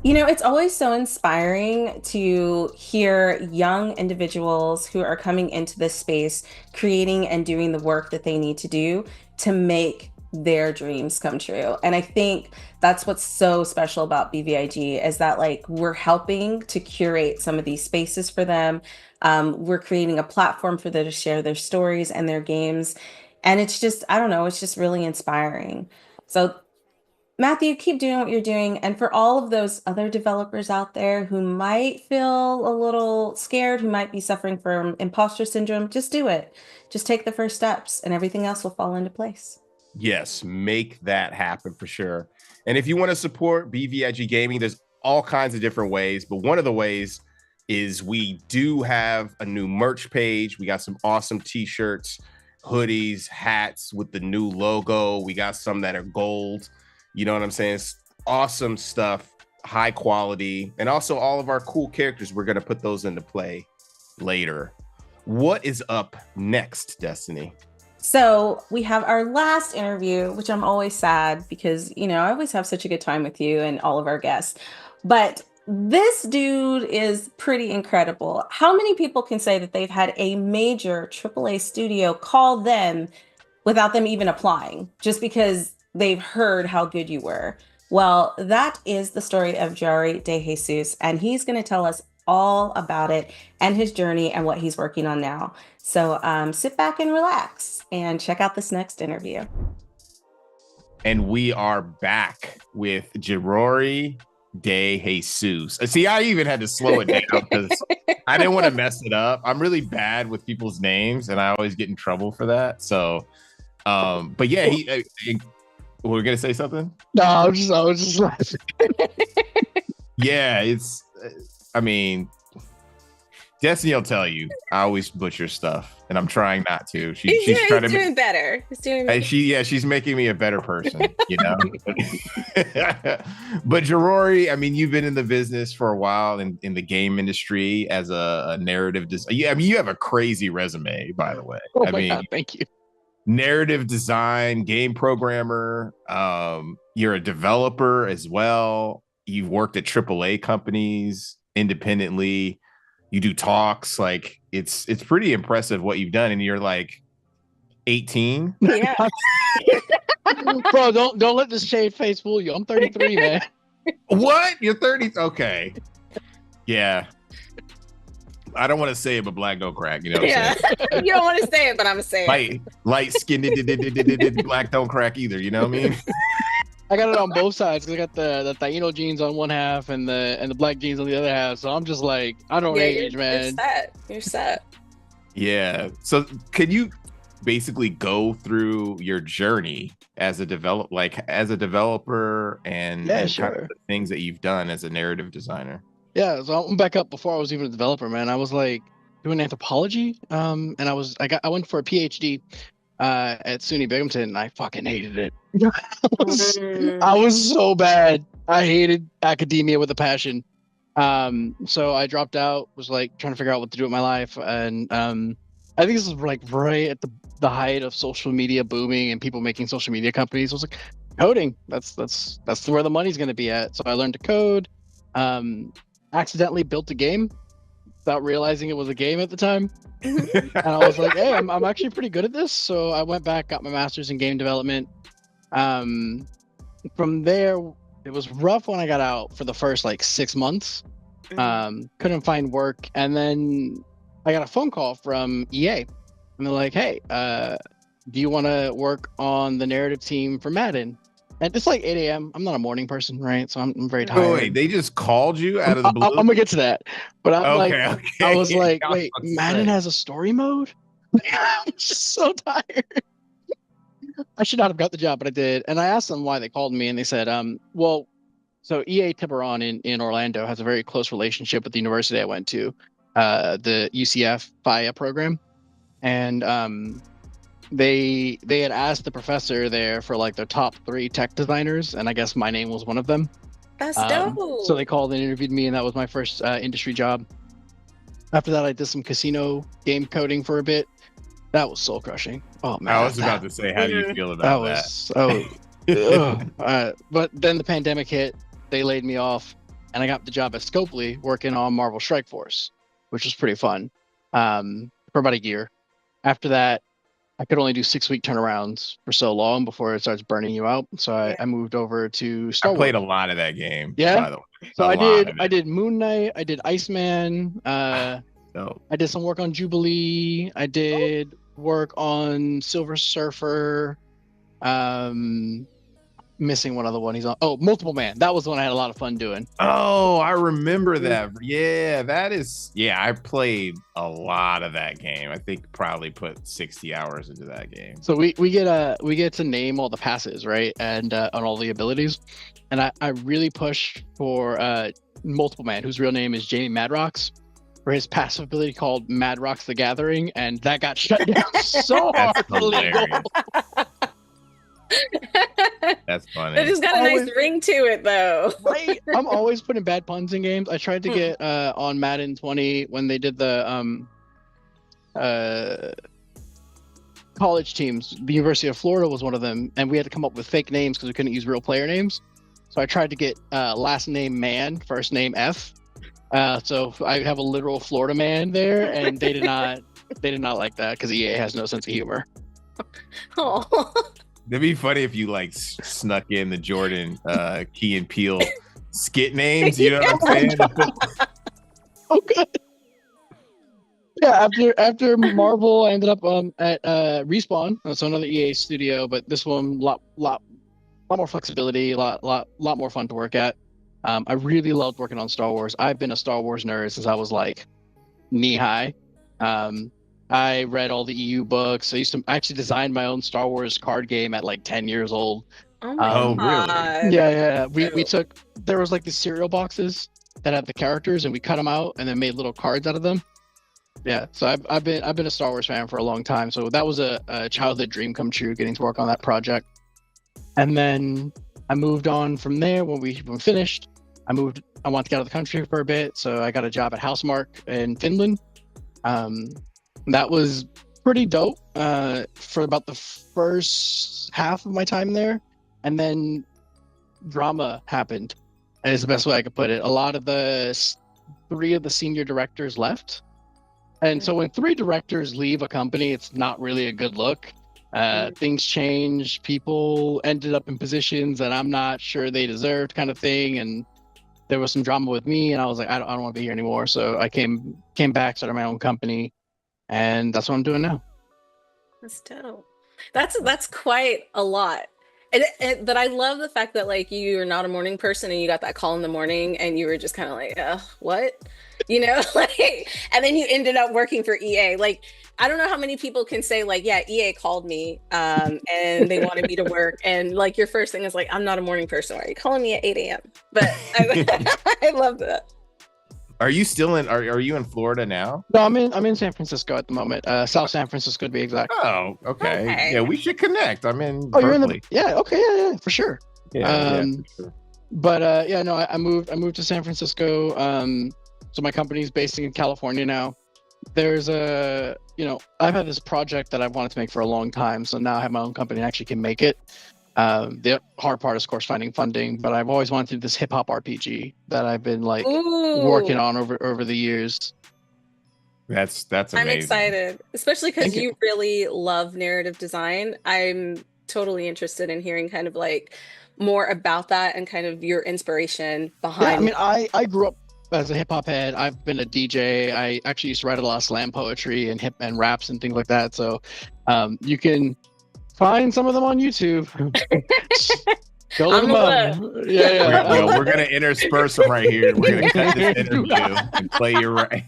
It's always so inspiring to hear young individuals who are coming into this space, creating and doing the work that they need to do to make their dreams come true. And I think that's what's so special about BVIG, is that we're helping to curate some of these spaces for them. We're creating a platform for them to share their stories and their games. And it's just, I don't know, it's just really inspiring. So Matthew, keep doing what you're doing. And for all of those other developers out there who might feel a little scared, who might be suffering from imposter syndrome, just do it. Just take the first steps and everything else will fall into place. Yes, make that happen for sure. And if you want to support BVIG Gaming, there's all kinds of different ways. But one of the ways is we do have a new merch page. We got some awesome t-shirts, hoodies, hats with the new logo. We got some that are gold. You know what I'm saying? It's awesome stuff, high quality, and also all of our cool characters. We're going to put those into play later. What is up next, Destiny? So we have our last interview, which I'm always sad because, I always have such a good time with you and all of our guests. But this dude is pretty incredible. How many people can say that they've had a major AAA studio call them without them even applying, just because they've heard how good you were? Well, that is the story of Jari De Jesus, and he's going to tell us all about it and his journey and what he's working on now. So sit back and relax and check out this next interview. And we are back with Jari De Jesus. See, I even had to slow it down because I didn't want to mess it up. I'm really bad with people's names, and I always get in trouble for that. So, but yeah, we're gonna say something. No, I was just laughing. Yeah, I mean, Destiny will tell you I always butcher stuff, and I'm trying not to. She's trying to doing better. He's doing better. She's making me a better person, But Jari, I mean, you've been in the business for a while in the game industry as a narrative designer. I mean, you have a crazy resume, by the way. Oh my God, thank you. Narrative design, game programmer. You're a developer as well. You've worked at AAA companies independently. you do talks. Like it's pretty impressive what you've done, and you're like 18. Yeah. Bro, don't let this shade face fool you. I'm 33, man. What? You're 30? Okay. Yeah. I don't want to say it, but black don't crack. You know what I'm saying? You don't want to say it, but I'm gonna say it. Light skinned black don't crack either. You know what I mean? I got it on both sides because I got the Taino genes on one half and the black genes on the other half. So I'm just like, I don't age, man. You're set. Yeah. So could you basically go through your journey as a developer and sure. kind of the things that you've done as a narrative designer? Yeah, so I'm back up before I was even a developer, man. I was like doing anthropology, and I went for a PhD at SUNY Binghamton, and I fucking hated it. I was so bad. I hated academia with a passion. So I dropped out. Was like trying to figure out what to do with my life, and I think this is like right at the height of social media booming and people making social media companies. I was like, coding. That's where the money's going to be at. So I learned to code. Accidentally built a game without realizing it was a game at the time. And I was like, hey, I'm actually pretty good at this. So I went back, got my master's in game development. From there, it was rough when I got out for the first like 6 months. Couldn't find work. And then I got a phone call from EA. And they're like, hey, do you want to work on the narrative team for Madden? And it's like 8 a.m. I'm not a morning person, right? So I'm very tired. Wait, they just called you out of the blue? I'm gonna get to that. But I was like, I was wait, Madden has a story mode? I'm just so tired. I should not have got the job, but I did. And I asked them why they called me, and they said, well, so EA Tiburon in Orlando has a very close relationship with the university I went to, the UCF FIA program. And they had asked the professor there for like their top 3 tech designers, and I guess my name was one of them. That's dope. So they called and interviewed me, and that was my first industry job. After that, I did some casino game coding for a bit. That was soul crushing. Oh man! I was about to say, how do you feel about that? But then the pandemic hit. They laid me off, and I got the job at Scopely working on Marvel Strike Force, which was pretty fun for about a year. After that, I could only do 6-week turnarounds for so long before it starts burning you out. So I moved over to Star Wars. I played a lot of that game. Yeah. By the way. So I did Moon Knight. I did Iceman. I did some work on Jubilee. I did work on Silver Surfer. Missing one other one. He's on. Oh, Multiple Man. That was the one I had a lot of fun doing. Oh, I remember that. Yeah, that is. Yeah, I played a lot of that game. I think probably put 60 hours into that game. So we get to name all the passes, right, and on all the abilities, and I really pushed for Multiple Man, whose real name is Jamie Madrox, for his passive ability called Madrox the Gathering, and that got shut down so hard. That's funny. It just got a nice ring to it, though. Right? I'm always putting bad puns in games. I tried to get on Madden 20 when they did the college teams. The University of Florida was one of them, and we had to come up with fake names because we couldn't use real player names. So I tried to get last name Man, first name F. So I have a literal Florida man there, and they did not like that because EA has no sense of humor. Oh. It'd be funny if you like snuck in the Jordan Key and Peele skit names. You know what I'm saying? Oh, good. Yeah. After Marvel, I ended up at Respawn, so another EA studio, but this one lot more flexibility, a lot more fun to work at. I really loved working on Star Wars. I've been a Star Wars nerd since I was like knee high. I read all the EU books. I actually design my own Star Wars card game at like 10 years old. Oh, really? Yeah. We took, there was like these cereal boxes that had the characters, and we cut them out and then made little cards out of them. Yeah, so I've been a Star Wars fan for a long time. So that was a childhood dream come true, getting to work on that project. And then I moved on from there when we finished. I wanted to get out of the country for a bit, so I got a job at Housemarque in Finland. That was pretty dope for about the first half of my time there, and then drama happened, is the best way I could put it. A lot of the 3 of the senior directors left. And so when 3 directors leave a company, it's not really a good look. Things change. People ended up in positions that I'm not sure they deserved, kind of thing. And there was some drama with me, and I was like, I don't want to be here anymore. So I came back, started my own company, and that's what I'm doing now. That's dope. That's quite a lot. But I love the fact that like you're not a morning person and you got that call in the morning and you were just kind of like, what? You know, like, and then you ended up working for EA. Like, I don't know how many people can say like, yeah, EA called me and they wanted me to work. And like your first thing is like, I'm not a morning person. Why are you calling me at 8 a.m.? But I love that. Are you still in? Are you in Florida now? No, I'm in San Francisco at the moment. South San Francisco to be exact. Oh, okay. Yeah, we should connect. I'm in. Oh, you're in Berkeley. yeah. Okay. Yeah. For sure. Yeah. For sure. But yeah, no, I moved to San Francisco. So my company's based in California now. There's I've had this project that I've wanted to make for a long time. So now I have my own company and actually can make it. The hard part is, of course, finding funding, but I've always wanted to do this hip hop RPG that I've been like working on over the years. That's amazing. I'm excited, especially because you really love narrative design. I'm totally interested in hearing kind of like more about that and kind of your inspiration behind. Yeah, I mean, I grew up as a hip hop head. I've been a DJ. I actually used to write a lot of slam poetry and raps and things like that. So you can find some of them on YouTube. Go look them up. Yeah. We're gonna intersperse them right here. We're gonna cut this interview and play your right.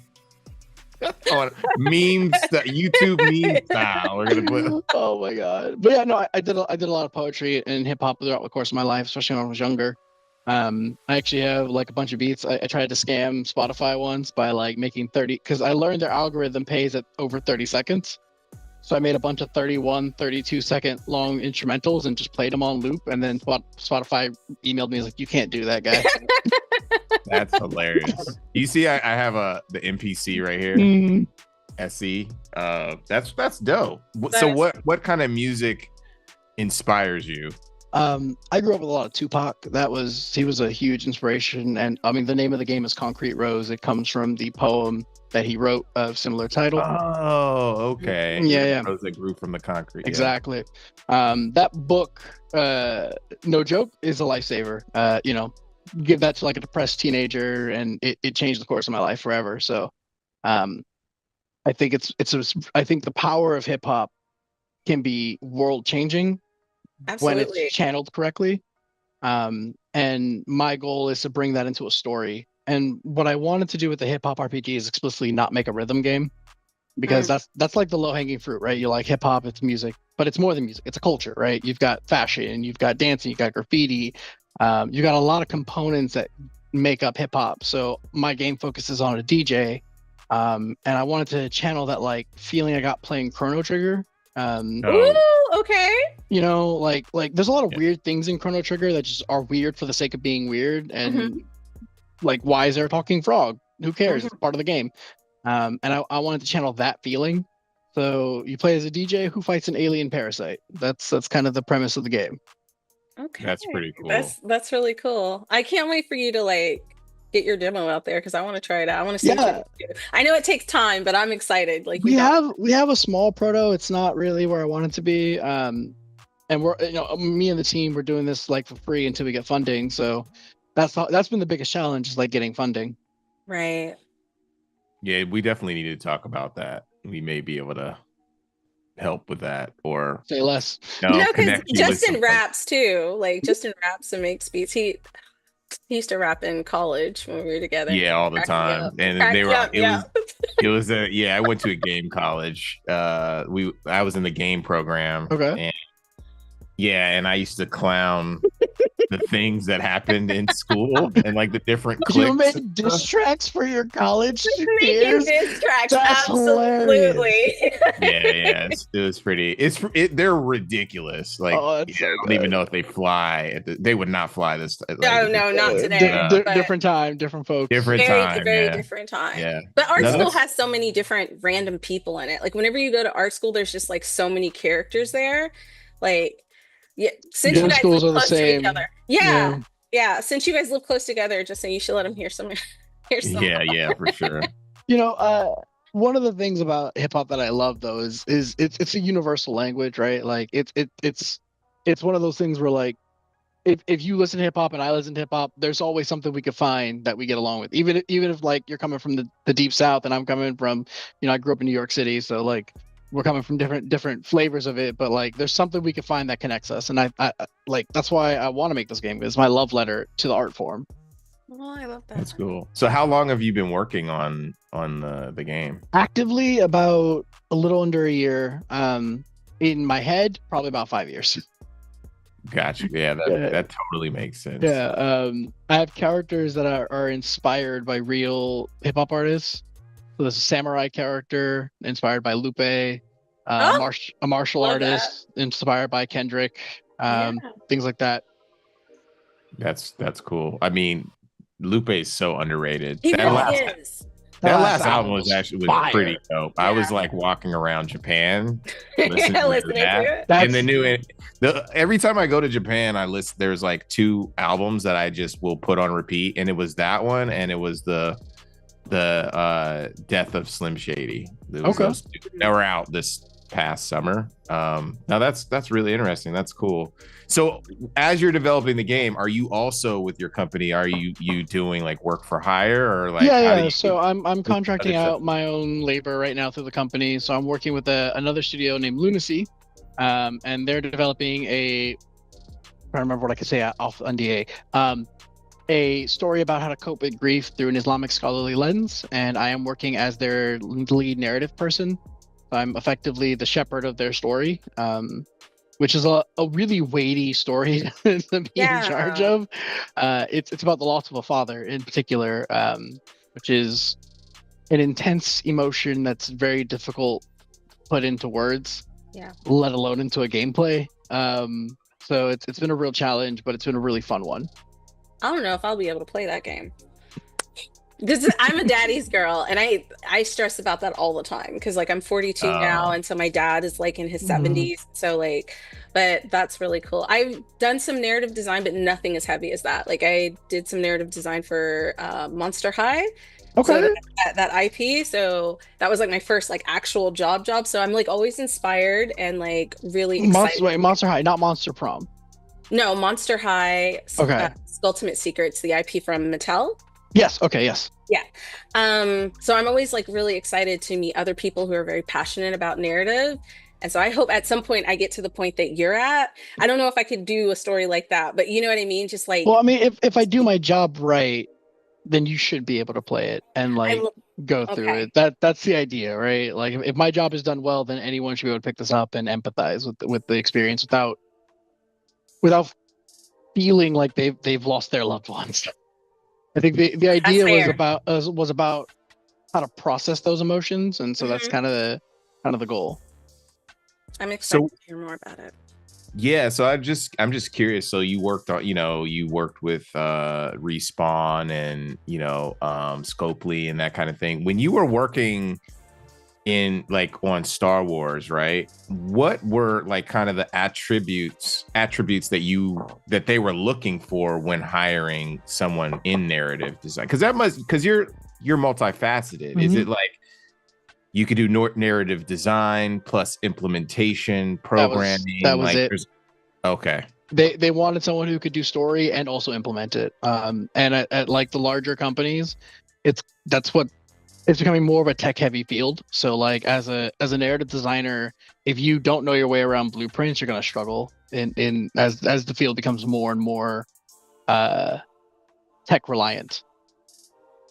Memes, YouTube meme style. We're gonna put. Oh my god! But yeah, no, I did a lot of poetry and hip hop throughout the course of my life, especially when I was younger. I actually have like a bunch of beats. I tried to scam Spotify once by like making 30, because I learned their algorithm pays at over 30 seconds. So I made a bunch of 31, 32-second long instrumentals and just played them on loop. And then Spotify emailed me, like, you can't do that, guy. That's hilarious. You see, I have the NPC right here. SE. That's dope. So what kind of music inspires you? I grew up with a lot of Tupac. He was a huge inspiration. And I mean, the name of the game is Concrete Rose. It comes from the poem that he wrote of similar title. Oh, okay. Yeah. Rose that grew from the concrete. Exactly. Yeah. That book, no joke, is a lifesaver. Give that to like a depressed teenager, and it changed the course of my life forever. So, I think I think the power of hip hop can be world changing when it's channeled correctly. And my goal is to bring that into a story. And what I wanted to do with the hip hop RPG is explicitly not make a rhythm game, because that's like the low hanging fruit, right? You like hip hop, it's music, but it's more than music. It's a culture, right? You've got fashion, you've got dancing, you've got graffiti, you got a lot of components that make up hip hop. So my game focuses on a DJ, and I wanted to channel that like feeling I got playing Chrono Trigger. Ooh, okay. Like there's a lot of weird things in Chrono Trigger that just are weird for the sake of being weird, and like, why is there a talking frog? Who cares? It's part of the game. And I wanted to channel that feeling. So you play as a DJ who fights an alien parasite. That's kind of the premise of the game. Okay, that's pretty cool. That's really cool. I can't wait for you to like get your demo out there, because I want to try it out. I want to see what you do. I know it takes time, but I'm excited. Like we have a small proto. It's not really where I want it to be. And we're me and the team, we're doing this like for free until we get funding. So that's been the biggest challenge, is like getting funding. Right. Yeah, we definitely need to talk about that. We may be able to help with that, or say less. Because Justin raps too. Like Justin raps and makes beats. He used to rap in college when we were together. Yeah, all the time. And they were. It was I went to a game college. I was in the game program. Okay. And I used to clown the things that happened in school and like the different clicks. You made diss tracks for your college years? Diss tracks, that's absolutely. It was pretty. They're ridiculous. Like, I don't even know if they fly. They would not fly this. No, not today. Different time, different folks. Different time. Yeah. But art school has so many different random people in it. Like whenever you go to art school, there's just like so many characters there. Like. Yeah, since you guys live close to each other. Yeah. Since you guys live close together, just saying, you should let him hear some. yourself. Yeah, for sure. One of the things about hip hop that I love though is it's a universal language, right? Like it's one of those things where like if you listen to hip hop and I listen to hip hop, there's always something we could find that we get along with. Even if like you're coming from the deep south and I'm coming from, I grew up in New York City, so like we're coming from different flavors of it, but like there's something we can find that connects us. And I like that's why I want to make this game. It's my love letter to the art form. Oh, I love that. That's cool. So how long have you been working on the game? Actively about a little under a year. In my head, probably about 5 years. Gotcha. Yeah, that totally makes sense. Yeah. I have characters that are inspired by real hip hop artists. So there's a samurai character inspired by Lupe, a martial artist inspired by Kendrick, things like that. That's cool. I mean, Lupe is so underrated. He really is. That last album was pretty dope. Yeah. I was like walking around Japan listening to that. That's... And every time I go to Japan, there's like 2 albums that I just will put on repeat, and it was that one, and it was the Death of Slim Shady. Those 2 that were out this past summer. Now that's really interesting. That's cool. So as you're developing the game, are you also with your company, are you doing like work for hire or like so I'm contracting out my own labor right now through the company. So I'm working with another studio named Lunacy, and they're developing I don't remember what I could say off NDA, a story about how to cope with grief through an Islamic scholarly lens, and I am working as their lead narrative person. I'm effectively the shepherd of their story, which is a really weighty story to be in charge of. It's about the loss of a father in particular, which is an intense emotion that's very difficult to put into words, let alone into a gameplay. So it's been a real challenge, but it's been a really fun one. I don't know if I'll be able to play that game. I'm a daddy's girl, and I stress about that all the time because like I'm 42 now, and so my dad is like in his 70s. So like, but that's really cool. I've done some narrative design, but nothing as heavy as that. Like I did some narrative design for Monster High. Okay. So that IP. So that was like my first like actual job. So I'm like always inspired and like really excited. Monster High, not Monster Prom. No, Monster High. Okay. Ultimate Secrets, the IP from Mattel. Yes. Okay. Yes. Yeah. So I'm always like really excited to meet other people who are very passionate about narrative. And so I hope at some point I get to the point that you're at. I don't know if I could do a story like that, but you know what I mean? Just like, well, I mean, if I do my job right, then you should be able to play it and like go through it. That's the idea, right? Like if my job is done well, then anyone should be able to pick this up and empathize with the experience without feeling like they've lost their loved ones. I think the idea was about how to process those emotions, and so that's kind of the goal. I'm excited to hear more about it. Yeah, so I'm just curious. So you worked with Respawn and Scopely and that kind of thing. When you were working in like on Star Wars, right? What were like kind of the attributes that they were looking for when hiring someone in narrative design? Because you're multifaceted. Is it like you could do narrative design plus implementation, programming? That was it. Okay. They wanted someone who could do story and also implement it. And at like the larger companies, it's becoming more of a tech heavy field. So like as a narrative designer, if you don't know your way around blueprints, you're gonna struggle as the field becomes more and more tech reliant.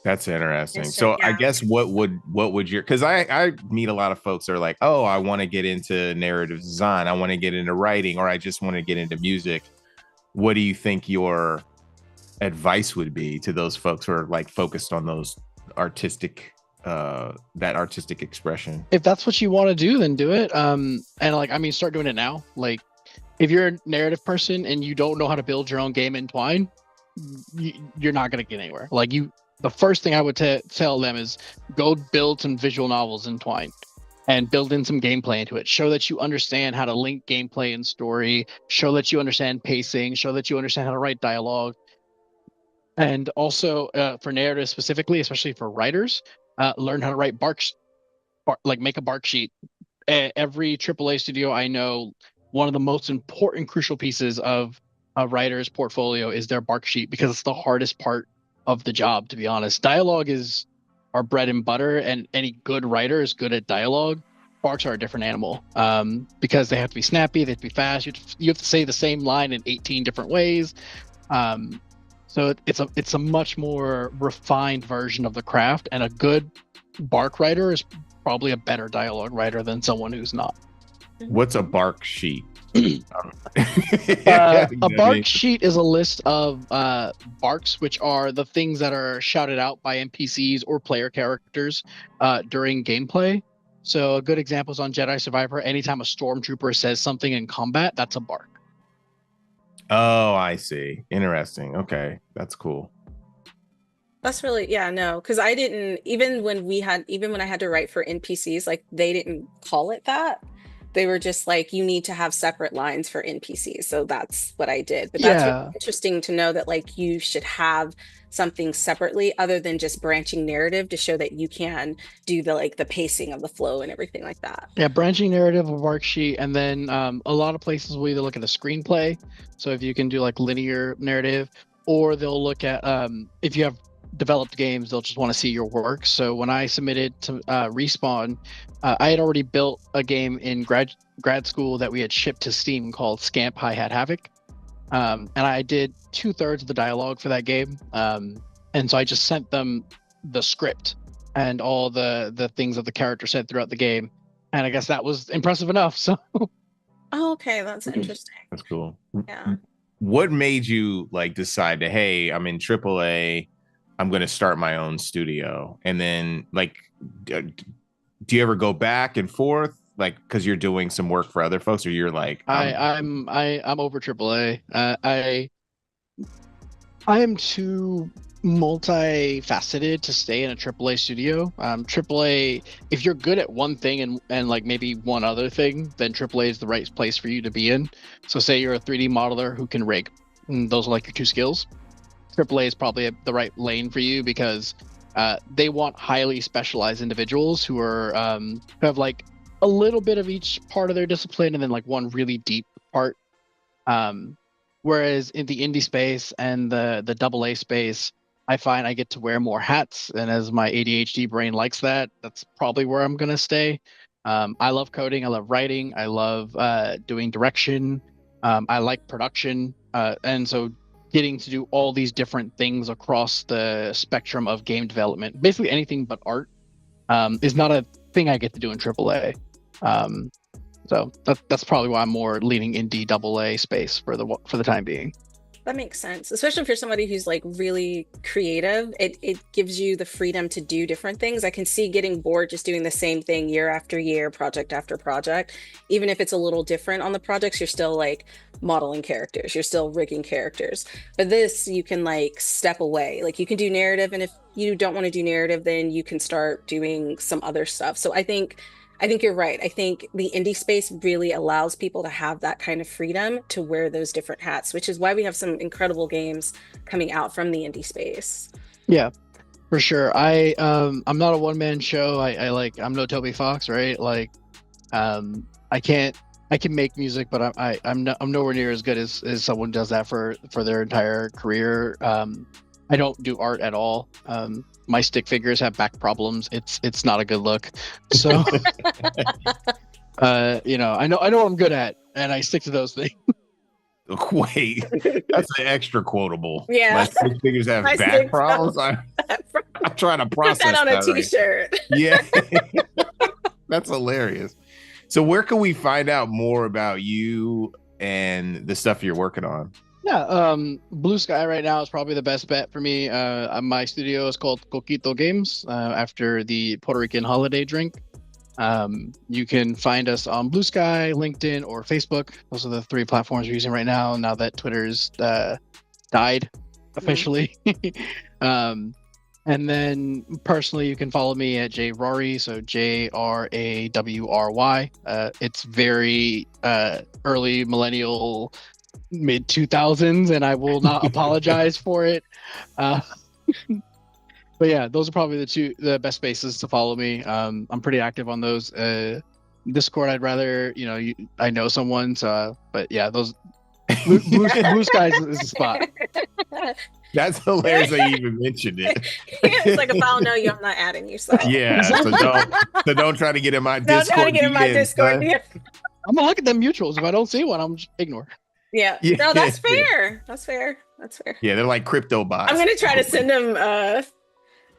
That's interesting. So I guess what would your, because I meet a lot of folks that are like, oh, I want to get into narrative design, I want to get into writing, or I just want to get into music. What do you think your advice would be to those folks who are like focused on those artistic expression? If that's what you want to do, then do it. And like, I mean, start doing it now. Like if you're a narrative person and you don't know how to build your own game in Twine, you're not going to get anywhere. Like the first thing I would tell them is go build some visual novels in Twine and build in some gameplay into it. Show that you understand how to link gameplay and story. Show that you understand pacing. Show that you understand how to write dialogue. And also for narrative specifically, especially for writers, learn how to write make a bark sheet. Every AAA studio I know, one of the most important crucial pieces of a writer's portfolio is their bark sheet, because it's the hardest part of the job, to be honest. Dialogue is our bread and butter, and any good writer is good at dialogue. Barks are a different animal, because they have to be snappy, they have to be fast. You have to say the same line in 18 different ways. So it's a much more refined version of the craft, and a good bark writer is probably a better dialogue writer than someone who's not. What's a bark sheet? A bark sheet is a list of barks, which are the things that are shouted out by NPCs or player characters during gameplay. So a good example is on Jedi Survivor. Anytime a stormtrooper says something in combat, that's a bark. Oh, I see. Interesting. Okay, that's cool. That's really, because I didn't, even when I had to write for NPCs, like they didn't call it that. They were just like, you need to have separate lines for NPCs. So that's what I did. But that's really interesting to know that like you should have something separately other than just branching narrative to show that you can do the pacing of the flow and everything like that. Yeah, branching narrative, a bark sheet, and then a lot of places will either look at a screenplay. So if you can do like linear narrative, or they'll look at if you have developed games, they'll just want to see your work. So when I submitted to Respawn, I had already built a game in grad school that we had shipped to Steam called Scamp Hi-Hat Havoc. And I did 2/3 of the dialogue for that game. And so I just sent them the script and all the things that the character said throughout the game. And I guess that was impressive enough. So oh, okay, that's interesting. That's cool. Yeah. What made you like decide to, hey, I'm in AAA, I'm going to start my own studio? And then like, do you ever go back and forth? Like, because you're doing some work for other folks, or you're like, I'm over AAA. I am too multifaceted to stay in a AAA studio. AAA, if you're good at one thing and like maybe one other thing, then AAA is the right place for you to be in. So say you're a 3D modeler who can rig, and those are like your two skills. AAA is probably the right lane for you, because they want highly specialized individuals who are who have like a little bit of each part of their discipline and then like one really deep part. Whereas in the indie space and the AA space, I find I get to wear more hats, and as my ADHD brain likes that, that's probably where I'm gonna stay. I love coding, I love writing, I love doing direction, I like production, and so getting to do all these different things across the spectrum of game development, basically anything but art, is not a thing I get to do in AAA. So that's probably why I'm more leaning indie AA space for the time being. That makes sense, especially if you're somebody who's like really creative. It gives you the freedom to do different things. I can see getting bored just doing the same thing year after year, project after project. Even if it's a little different on the projects, you're still like modeling characters, you're still rigging characters. But this, you can like step away. Like you can do narrative, and if you don't want to do narrative, then you can start doing some other stuff. So I think you're right. I think the indie space really allows people to have that kind of freedom to wear those different hats, which is why we have some incredible games coming out from the indie space. Yeah, for sure. I'm not a one-man show. I'm no Toby Fox, right? Like, I can make music, but I'm nowhere near as good as someone does that for their entire career. I don't do art at all. My stick figures have back problems. It's not a good look. So, I know what I'm good at, and I stick to those things. Wait, that's an extra quotable. Yeah, my stick figures have back problems. I'm trying to process put that on a right. t-shirt. Yeah, that's hilarious. So, where can we find out more about you and the stuff you're working on? Yeah, Blue Sky right now is probably the best bet for me. My studio is called Coquito Games, after the Puerto Rican holiday drink. You can find us on Blue Sky, LinkedIn, or Facebook. Those are the three platforms we're using right now that Twitter's died officially. And then personally, you can follow me at JRawry, so JRAWRY. It's very early millennial, mid 2000s, and I will not apologize for it. Uh, but yeah, those are probably the best spaces to follow me. I'm pretty active on those. Discord, I'd rather, I know someone. So, but yeah, those blue skies is the spot. That's hilarious that you even mentioned it. It's like, if I don't know you, I'm not adding you. So Yeah, so don't try to get in my don't Discord. try to get in my Discord. Yeah. I'm gonna look at them mutuals. If I don't see one, I'm just ignore. Yeah. No, that's fair. That's fair. That's fair. Yeah, they're like crypto bots. I'm gonna try to send them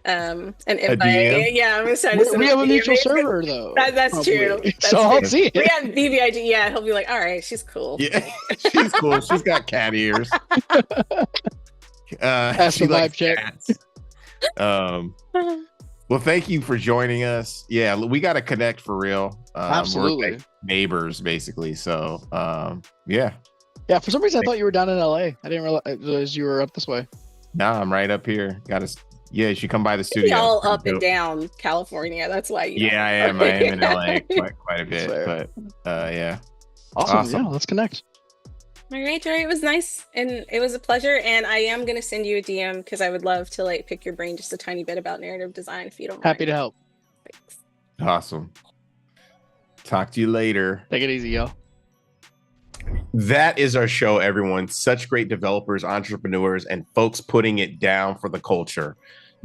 an invite. DM? Yeah, I'm gonna try to send We have a them mutual DM. server though. That's true. That's so I'll see it. We have BBIG. Yeah, he'll be like, all right, she's cool. Yeah, she's cool. She's got cat ears. That's she the likes vibe check. cats. Well, thank you for joining us. Yeah, we got to connect for real. Absolutely. We're like neighbors, basically. So, yeah. Yeah, for some reason I thought you were down in LA. I didn't realize you were up this way. Nah, I'm right up here. Yeah, you should come by the Be studio. all up and down California. That's why. Yeah, I am. I am in LA quite a bit. But yeah. Awesome. Yeah, let's connect. All right, Jerry. It was nice and it was a pleasure. And I am gonna send you a DM because I would love to like pick your brain just a tiny bit about narrative design if you don't mind. Happy to help. Thanks. Awesome. Talk to you later. Take it easy, yo. That is our show, everyone. Such great developers, entrepreneurs, and folks putting it down for the culture.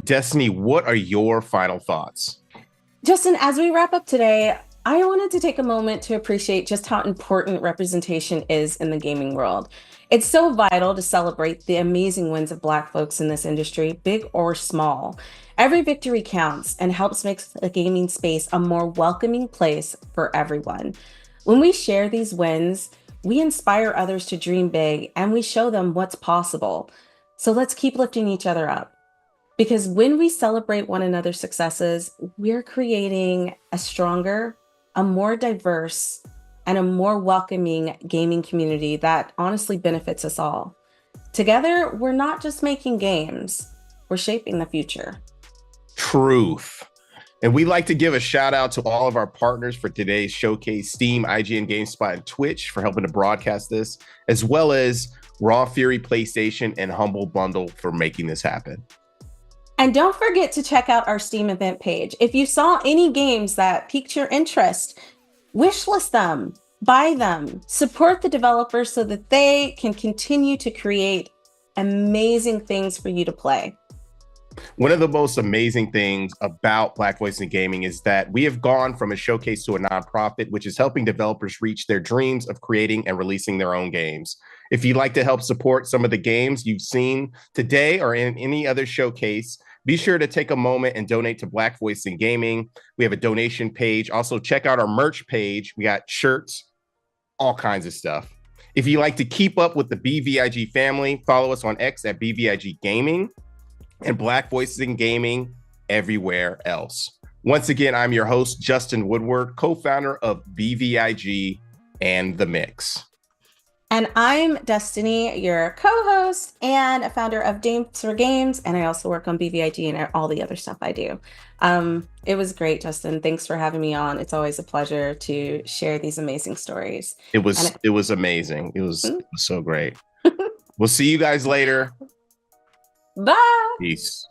Destiny, what are your final thoughts? Justin, as we wrap up today, I wanted to take a moment to appreciate just how important representation is in the gaming world. It's so vital to celebrate the amazing wins of Black folks in this industry, big or small. Every victory counts and helps make the gaming space a more welcoming place for everyone. When we share these wins, we inspire others to dream big and we show them what's possible. So let's keep lifting each other up. Because when we celebrate one another's successes, we're creating a stronger, a more diverse, and a more welcoming gaming community that honestly benefits us all. Together, we're not just making games, we're shaping the future. Truth. And we'd like to give a shout out to all of our partners for today's showcase, Steam, IGN, GameSpot, and Twitch for helping to broadcast this, as well as Raw Fury, PlayStation, and Humble Bundle for making this happen. And don't forget to check out our Steam event page. If you saw any games that piqued your interest, wishlist them, buy them, support the developers so that they can continue to create amazing things for you to play. One of the most amazing things about Black Voices in Gaming is that we have gone from a showcase to a nonprofit, which is helping developers reach their dreams of creating and releasing their own games. If you'd like to help support some of the games you've seen today or in any other showcase, be sure to take a moment and donate to Black Voices in Gaming. We have a donation page. Also, check out our merch page. We got shirts, all kinds of stuff. If you like to keep up with the BVIG family, follow us on X at BVIG Gaming and Black Voices in Gaming everywhere else. Once again, I'm your host, Justin Woodward, co-founder of BVIG and The Mix. And I'm Destiny, your co-host and a founder of Dames for Games, and I also work on BVIG and all the other stuff I do. It was great, Justin. Thanks for having me on. It's always a pleasure to share these amazing stories. It was amazing. It was so great. We'll see you guys later. Bye. Peace.